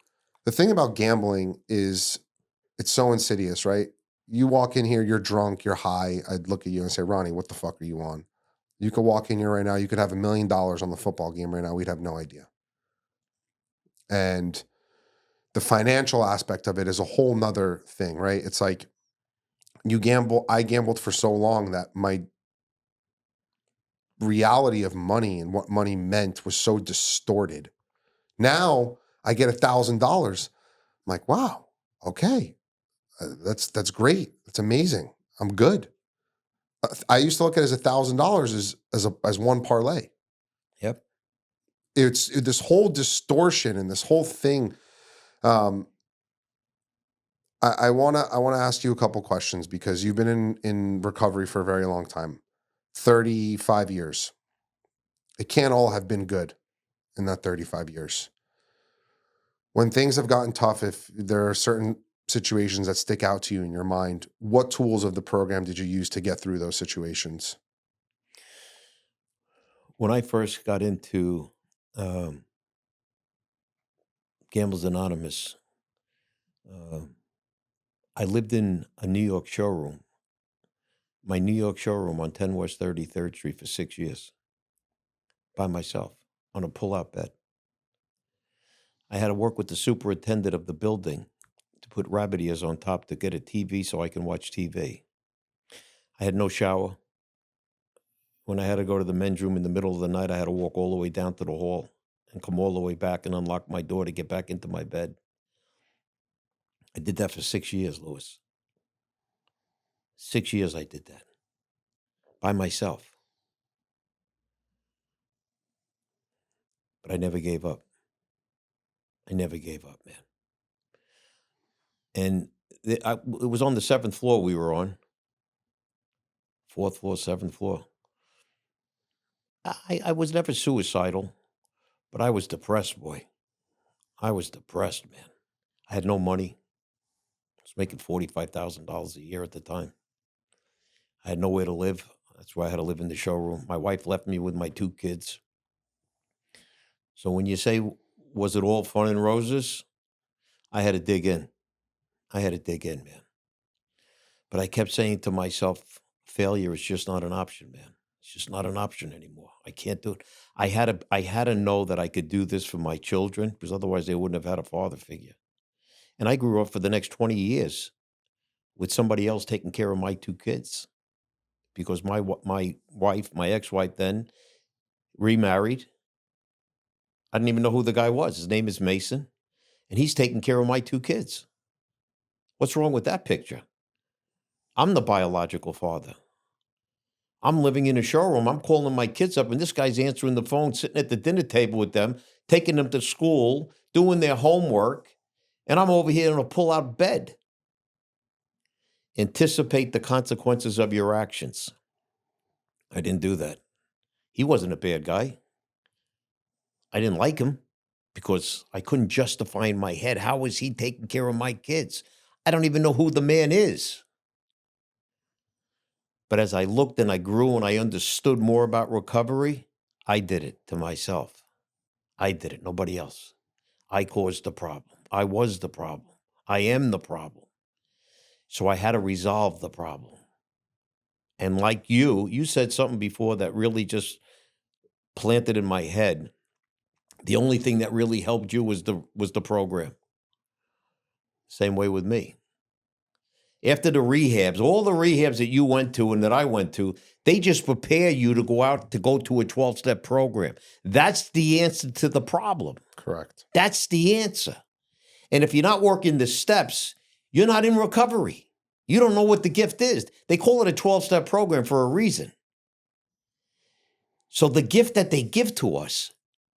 the thing about gambling is it's so insidious, right? You walk in here, you're drunk, you're high. I'd look at you and say, Ronnie, what the fuck are you on? You could walk in here right now, you could have $1 million on the football game right now. We'd have no idea. And the financial aspect of it is a whole nother thing, right? It's like you gamble. I gambled for so long that reality of money and what money meant was so distorted. Now I get $1,000. I'm like, wow, okay, that's great. That's amazing. I'm good. I used to look at it as $1,000 as one parlay. Yep. It's this whole distortion and this whole thing. Um, I wanna ask you a couple questions because you've been in recovery for a very long time, 35 years. It can't all have been good in that 35 years. When things have gotten tough, if there are certain situations that stick out to you in your mind, what tools of the program did you use to get through those situations? When I first got into um, Gamblers Anonymous, uh, I lived in a New York showroom, my New York showroom on 10 West 33rd Street for 6 years by myself on a pull-out bed. I had to work with the superintendent of the building to put rabbit ears on top to get a TV so I can watch TV. I had no shower. When I had to go to the men's room in the middle of the night, I had to walk all the way down to the hall and come all the way back and unlock my door to get back into my bed. I did that for 6 years, Louis. 6 years I did that by myself. But I never gave up. I never gave up, man. And it was on the 7th floor we were on. 4th floor, 7th floor. I was never suicidal, but I was depressed, boy. I was depressed, man. I had no money. I was making $45,000 a year at the time. I had nowhere to live. That's why I had to live in the showroom. My wife left me with my 2 kids. So when you say, was it all fun and roses? I had to dig in. I had to dig in, man. But I kept saying to myself, failure is just not an option, man. It's just not an option anymore. I can't do it. I had to know that I could do this for my children because otherwise they wouldn't have had a father figure. And I grew up for the next 20 years with somebody else taking care of my 2 kids because my wife, my ex-wife then remarried. I didn't even know who the guy was. His name is Mason, and he's taking care of my 2 kids. What's wrong with that picture? I'm the biological father. I'm living in a showroom. I'm calling my kids up, and this guy's answering the phone, sitting at the dinner table with them, taking them to school, doing their homework, and I'm over here in a pull-out bed. Anticipate the consequences of your actions. I didn't do that. He wasn't a bad guy. I didn't like him because I couldn't justify in my head, how is he taking care of my kids? I don't even know who the man is. But as I looked and I grew and I understood more about recovery, I did it to myself. I did it, nobody else. I caused the problem. I was the problem. I am the problem. So I had to resolve the problem. And like you said something before that really just planted in my head. The only thing that really helped you was the program. Same way with me. After the rehabs, all the rehabs that you went to and that I went to, they just prepare you to go out to go to a 12-step program. That's the answer to the problem. Correct. That's the answer. And if you're not working the steps, you're not in recovery. You don't know what the gift is. They call it a 12-step program for a reason. So the gift that they give to us,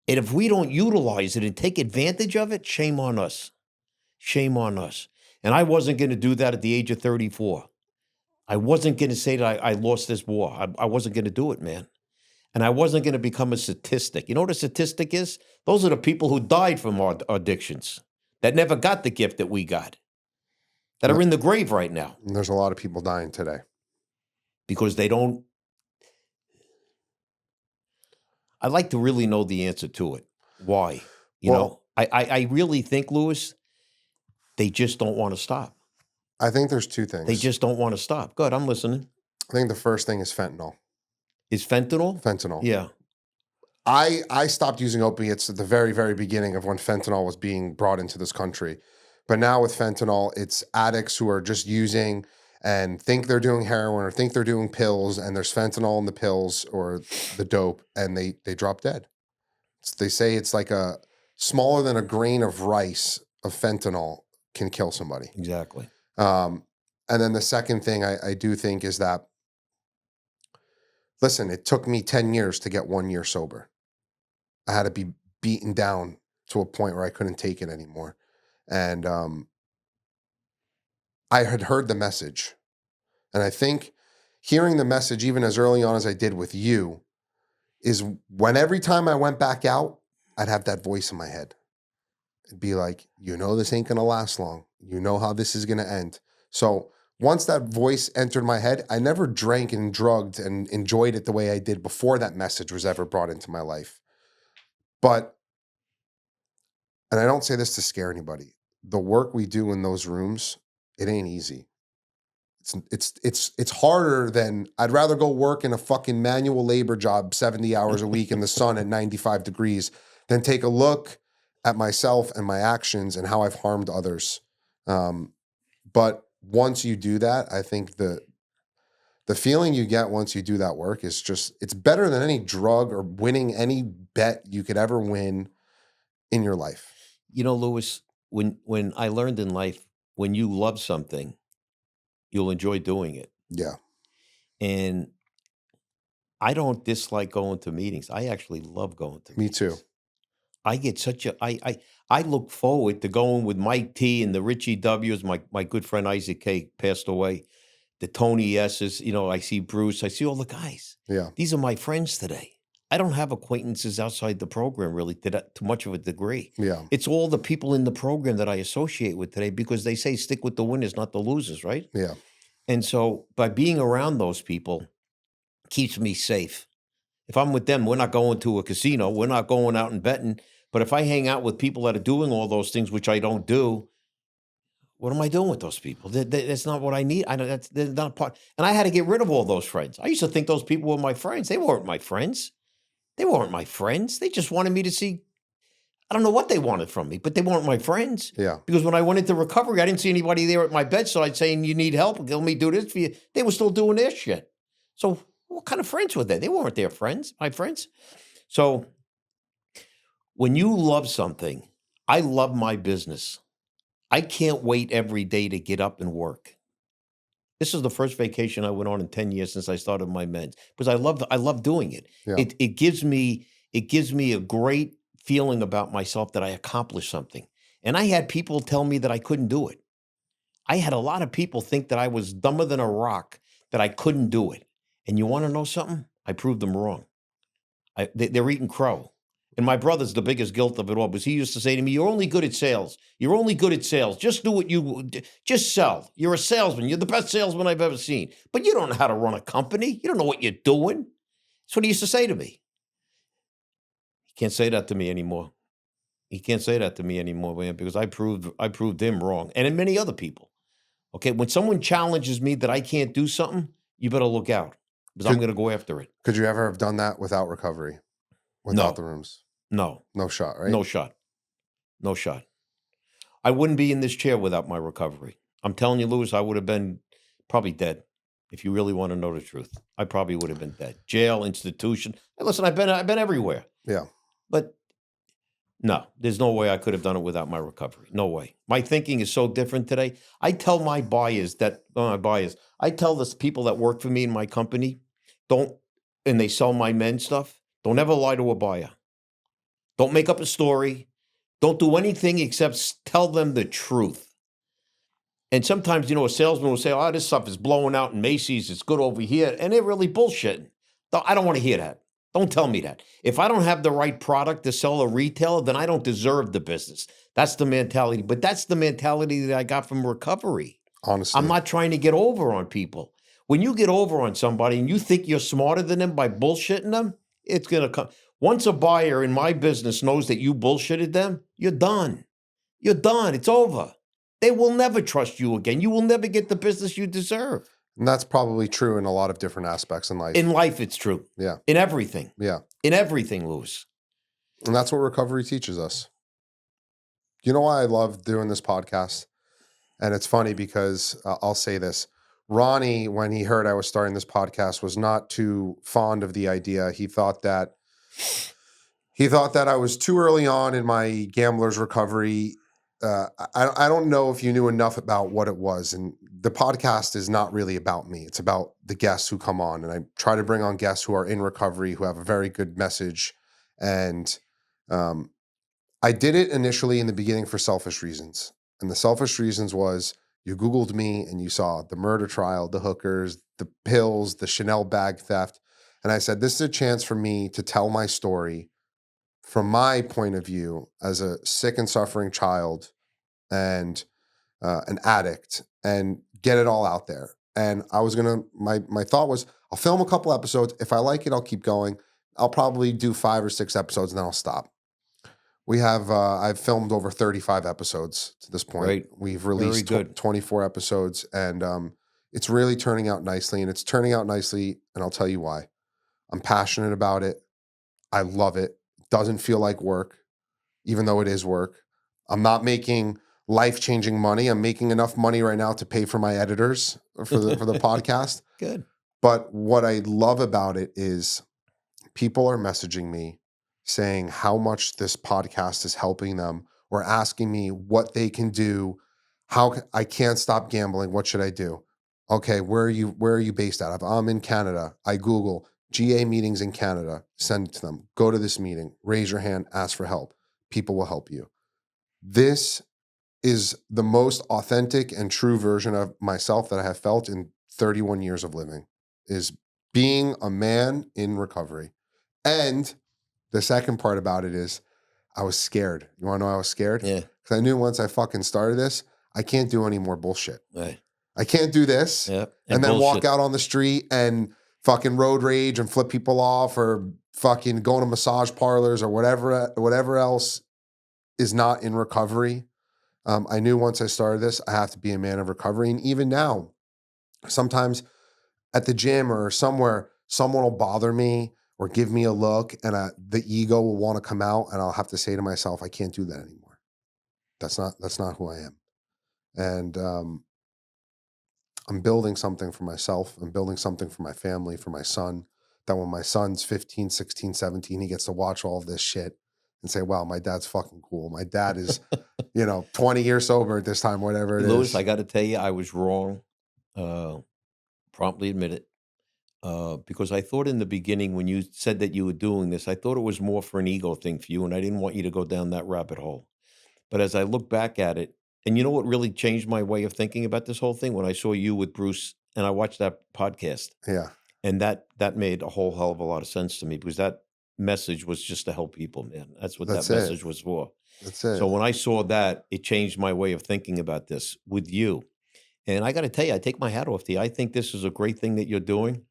and if we don't utilize it and take advantage of it, shame on us. Shame on us. And I wasn't going to do that at the age of 34. I wasn't going to say that I lost this war. I wasn't going to do it, man. And I wasn't going to become a statistic. You know what a statistic is? Those are the people who died from our addictions, that never got the gift that we got, that are in the grave right now. And there's a lot of people dying today. Because they don't. I'd like to really know the answer to it. Why? You know, I really think, Louis, they just don't want to stop. I think there's 2 things. They just don't want to stop. Good, I'm listening. I think the first thing is fentanyl. Is fentanyl? Fentanyl. Yeah. I stopped using opiates at the very, very beginning of when fentanyl was being brought into this country. But now with fentanyl, it's addicts who are just using, and think they're doing heroin or think they're doing pills, and there's fentanyl in the pills or the dope, and they drop dead. They say it's like a smaller than a grain of rice of fentanyl can kill somebody. Exactly. And then the second thing I do think is that, listen, it took me 10 years to get 1 year sober. I had to be beaten down to a point where I couldn't take it anymore. And I had heard the message. And I think hearing the message, even as early on as I did with you, is when every time I went back out, I'd have that voice in my head. It'd be like, this ain't going to last long. You know how this is going to end. So once that voice entered my head, I never drank and drugged and enjoyed it the way I did before that message was ever brought into my life. But, and I don't say this to scare anybody, the work we do in those rooms, it ain't easy. It's harder than, I'd rather go work in a fucking manual labor job 70 hours a week in the sun at 95 degrees than take a look at myself and my actions and how I've harmed others. But once you do that, I think the feeling you get once you do that work is just, it's better than any drug or winning any bet you could ever win in your life. Lewis, when I learned in life, when you love something, you'll enjoy doing it. Yeah. And I don't dislike going to meetings. I actually love going to Me meetings. too. I get such a I look forward to going with Mike T and the Richie W's. My good friend Isaac K passed away. The Tony S's, I see Bruce, I see all the guys. Yeah. These are my friends today. I don't have acquaintances outside the program really to much of a degree. Yeah. It's all the people in the program that I associate with today because they say stick with the winners, not the losers, right? Yeah. And so by being around those people keeps me safe. If I'm with them, we're not going to a casino. We're not going out and betting. But if I hang out with people that are doing all those things, which I don't do, what am I doing with those people? That's not what I need. They're not part. And I had to get rid of all those friends. I used to think those people were my friends. They weren't my friends. They weren't my friends. They just wanted me to see. I don't know what they wanted from me, but they weren't my friends. Yeah. Because when I went into recovery, I didn't see anybody there at my bedside saying, you need help. Let me do this for you. They were still doing their shit. So what kind of friends were they? They weren't their friends, my friends. So when you love something, I love my business. I can't wait every day to get up and work. This is the first vacation I went on in 10 years since I started my Amends because I love doing it. Yeah. It gives me a great feeling about myself that I accomplished something. And I had people tell me that I couldn't do it. I had a lot of people think that I was dumber than a rock, that I couldn't do it. And you want to know something? I proved them wrong. They're eating crow. And my brother's the biggest guilt of it all because he used to say to me, you're only good at sales. You're only good at sales. Just do what just sell. You're a salesman. You're the best salesman I've ever seen. But you don't know how to run a company. You don't know what you're doing. That's what he used to say to me. He can't say that to me anymore. He can't say that to me anymore, man, because I proved him wrong. And many other people. Okay, when someone challenges me that I can't do something, you better look out because I'm going to go after it. Could you ever have done that without recovery? Without the rooms? No. No shot, right? No shot. No shot. I wouldn't be in this chair without my recovery. I'm telling you, Lewis, I would have been probably dead. If you really want to know the truth, I probably would have been dead. Jail, institution. Hey, listen, I've been everywhere. Yeah. But no, there's no way I could have done it without my recovery. No way. My thinking is so different today. I tell my buyers I tell the people that work for me in my company, and they sell my men stuff, don't ever lie to a buyer. Don't make up a story. Don't do anything except tell them the truth. And sometimes, a salesman will say, oh, this stuff is blowing out in Macy's. It's good over here. And they're really bullshitting. I don't want to hear that. Don't tell me that. If I don't have the right product to sell a retailer, then I don't deserve the business. That's the mentality. But that's the mentality that I got from recovery. Honestly. I'm not trying to get over on people. When you get over on somebody and you think you're smarter than them by bullshitting them, it's going to come. Once a buyer in my business knows that you bullshitted them, you're done. You're done. It's over. They will never trust you again. You will never get the business you deserve. And that's probably true in a lot of different aspects in life. In life, it's true. Yeah. In everything. Yeah. In everything, Lewis. And that's what recovery teaches us. You know why I love doing this podcast? And it's funny because I'll say this. Ronnie, when he heard I was starting this podcast, was not too fond of the idea. He thought that I was too early on in my gambler's recovery. I don't know if you knew enough about what it was. And the podcast is not really about me. It's about the guests who come on. And I try to bring on guests who are in recovery, who have a very good message. And I did it initially in the beginning for selfish reasons. And the selfish reasons was you Googled me and you saw the murder trial, the hookers, the pills, the Chanel bag theft. And I said, this is a chance for me to tell my story from my point of view as a sick and suffering child and an addict, and get it all out there. And I was gonna, my thought was, I'll film a couple episodes. If I like it, I'll keep going. I'll probably do 5 or 6 episodes and then I'll stop. We have, I've filmed over 35 episodes to this point. Right. We've Very released good. 24 episodes, and it's really turning out nicely. And it's turning out nicely, and I'll tell you why. I'm passionate about it. I love it. Doesn't feel like work, even though it is work. I'm not making life-changing money. I'm making enough money right now to pay for my editors for the podcast. Good. But what I love about it is people are messaging me saying how much this podcast is helping them, or asking me what they can do. I can't stop gambling. What should I do? Okay, where are you based out of? I'm in Canada. I Google GA meetings in Canada, send it to them. Go to this meeting, raise your hand, ask for help. People will help you. This is the most authentic and true version of myself that I have felt in 31 years of living, is being a man in recovery. And the second part about it is I was scared. You want to know why I was scared? Yeah. Because I knew once I fucking started this, I can't do any more bullshit. Right. I can't do this and then walk out on the street and fucking road rage and flip people off, or fucking go to massage parlors or whatever else is not in recovery. I knew once I started this, I have to be a man of recovery. And even now, sometimes at the gym or somewhere, someone will bother me or give me a look, and the ego will want to come out, and I'll have to say to myself, I can't do that anymore. That's not who I am. And I'm building something for myself. I'm building something for my family, for my son, that when my son's 15, 16, 17, he gets to watch all of this shit and say, wow, my dad's fucking cool. My dad is, 20 years sober at this time, whatever it is. Louis, I got to tell you, I was wrong. Promptly admit it. Because I thought in the beginning when you said that you were doing this, I thought it was more for an ego thing for you, and I didn't want you to go down that rabbit hole. But as I look back at it, and you know what really changed my way of thinking about this whole thing? When I saw you with Bruce, and I watched that podcast. Yeah. And that made a whole hell of a lot of sense to me, because that message was just to help people, man. That's what that message was for. That's it. So when I saw that, it changed my way of thinking about this with you. And I got to tell you, I take my hat off to you. I think this is a great thing that you're doing.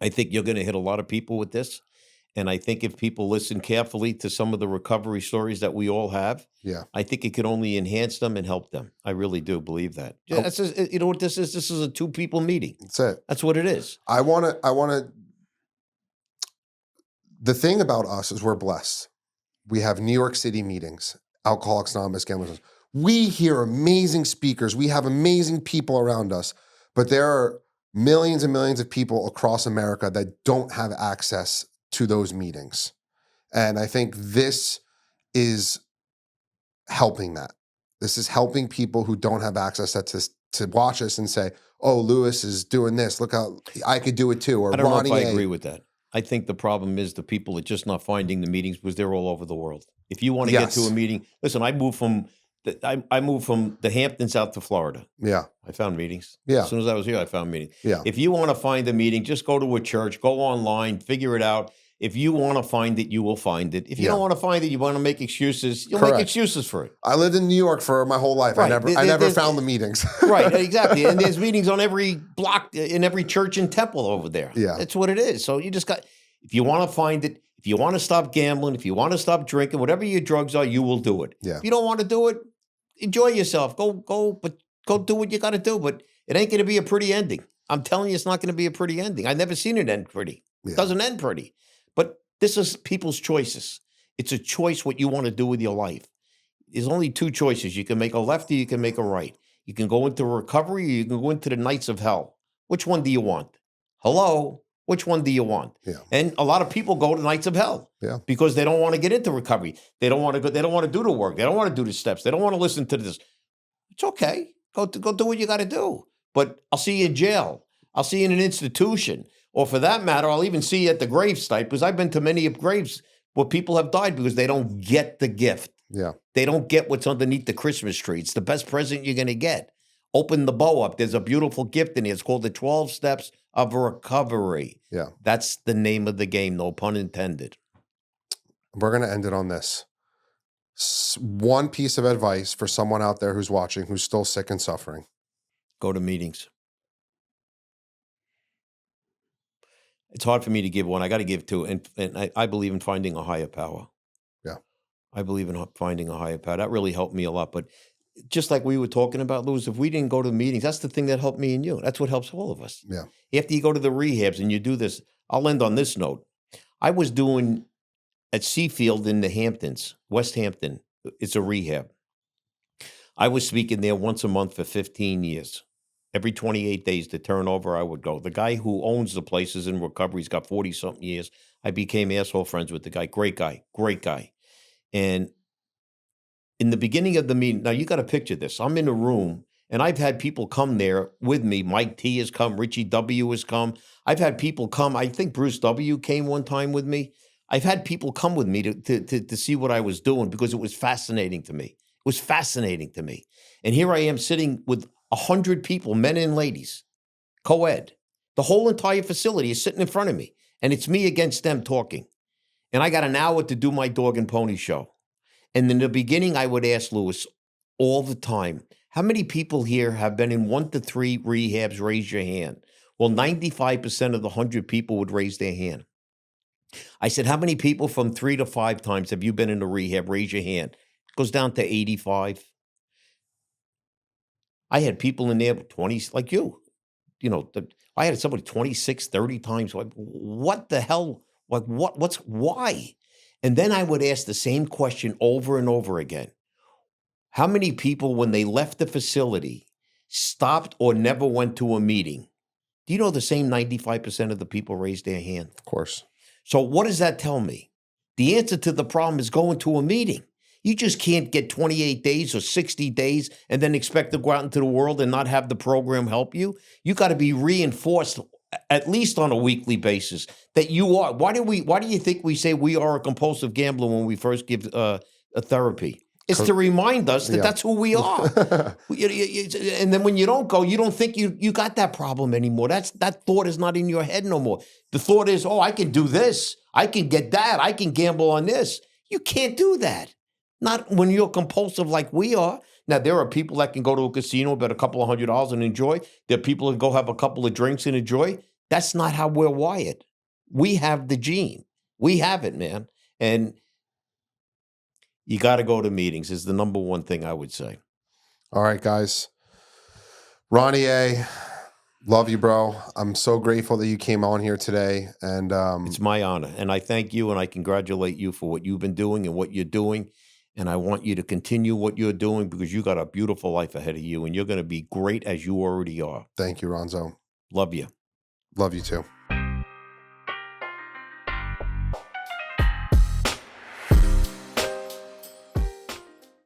I think you're going to hit a lot of people with this. And I think if people listen carefully to some of the recovery stories that we all have, Yeah. I think it could only enhance them and help them. I really do believe that. Yeah, that's just, you know what this is? This is a 2 people meeting. That's it. That's what it is. I want to, the thing about us is we're blessed. We have New York City meetings, Alcoholics Anonymous, Gamblers. We hear amazing speakers. We have amazing people around us, but there are millions and millions of people across America that don't have access to those meetings. And I think this is helping that. This is helping people who don't have access to watch us and say, oh, Lewis is doing this. Look how I could do it too. Or I don't Ronnie know if I A. agree with that. I think the problem is the people are just not finding the meetings because they're all over the world. If you want to get to a meeting, listen, I moved from the Hamptons out to Florida. Yeah. I found meetings. Yeah. As soon as I was here, I found meetings. Yeah. If you want to find a meeting, just go to a church, go online, figure it out. If you want to find it, you will find it. If you don't want to find it, you want to make excuses, you'll make excuses for it. I lived in New York for my whole life. Right. I never found the meetings. Right, exactly. And there's meetings on every block, in every church and temple over there. Yeah. That's what it is. So you just got, if you want to find it, if you want to stop gambling, if you want to stop drinking, whatever your drugs are, you will do it. Yeah. If you don't want to do it, enjoy yourself. Go do what you got to do. But it ain't going to be a pretty ending. I'm telling you, it's not going to be a pretty ending. I've never seen it end pretty. Yeah. It doesn't end pretty. But this is people's choices. It's a choice what you want to do with your life. There's only 2 choices. You can make a left or you can make a right. You can go into recovery or you can go into the nights of hell. Which one do you want? Hello? Which one do you want? Yeah. And a lot of people go to nights of hell. Yeah. Because they don't want to get into recovery. They don't want to go, they don't want to do the work. They don't want to do the steps. They don't want to listen to this. It's okay. Go do what you got to do. But I'll see you in jail. I'll see you in an institution. Or for that matter, I'll even see you at the gravesite, because I've been to many graves where people have died because they don't get the gift. Yeah. They don't get what's underneath the Christmas tree. It's the best present you're going to get. Open the bow up. There's a beautiful gift in here. It's called the 12 Steps of Recovery. Yeah. That's the name of the game, no pun intended. We're going to end it on this. One piece of advice for someone out there who's watching, who's still sick and suffering. Go to meetings. It's hard for me to give one. I got to give two. And I believe in finding a higher power. Yeah. I believe in finding a higher power. That really helped me a lot. But just like we were talking about, Louis, if we didn't go to meetings, that's the thing that helped me and you. That's what helps all of us. Yeah. After you go to the rehabs and you do this, I'll end on this note. I was doing at Seafield in the Hamptons, West Hampton. It's a rehab. I was speaking there once a month for 15 years. Every 28 days to turnover, I would go. The guy who owns the place is in recovery. He's got 40-something years. I became asshole friends with the guy. Great guy. Great guy. And in the beginning of the meeting, now you got to picture this. I'm in a room, and I've had people come there with me. Mike T has come. Richie W has come. I've had people come. I think Bruce W came one time with me. I've had people come with me to see what I was doing because it was fascinating to me. It was fascinating to me. And here I am sitting with 100 people, men and ladies, co-ed. The whole entire facility is sitting in front of me, and it's me against them talking. And I got an hour to do my dog and pony show. And in the beginning, I would ask Louis all the time, how many people here have been in 1 to 3 rehabs? Raise your hand. Well, 95% of the 100 people would raise their hand. I said, how many people from 3 to 5 times have you been in a rehab? Raise your hand. It goes down to 85. I had people in there 20, like you. You know, I had somebody 26, 30 times. Like, what the hell? Like, why? And then I would ask the same question over and over again. How many people, when they left the facility, stopped or never went to a meeting? Do you know the same 95% of the people raised their hand? Of course. So what does that tell me? The answer to the problem is going to a meeting. You just can't get 28 days or 60 days and then expect to go out into the world and not have the program help you. You got to be reinforced at least on a weekly basis that you are. Why do you think we say we are a compulsive gambler when we first give a therapy? It's to remind us that that's who we are. And then when you don't go, you don't think you got that problem anymore. That thought is not in your head no more. The thought is, oh, I can do this. I can get that. I can gamble on this. You can't do that. Not when you're compulsive like we are. Now, there are people that can go to a casino, bet a couple of $100 and enjoy. There are people that go have a couple of drinks and enjoy. That's not how we're wired. We have the gene. We have it, man. And you got to go to meetings is the number one thing I would say. All right, guys. Ronnie A, love you, bro. I'm so grateful that you came on here today. And it's my honor. And I thank you and I congratulate you for what you've been doing and what you're doing. And I want you to continue what you're doing because you got a beautiful life ahead of you and you're going to be great as you already are. Thank you, Ronzo. Love you. Love you too.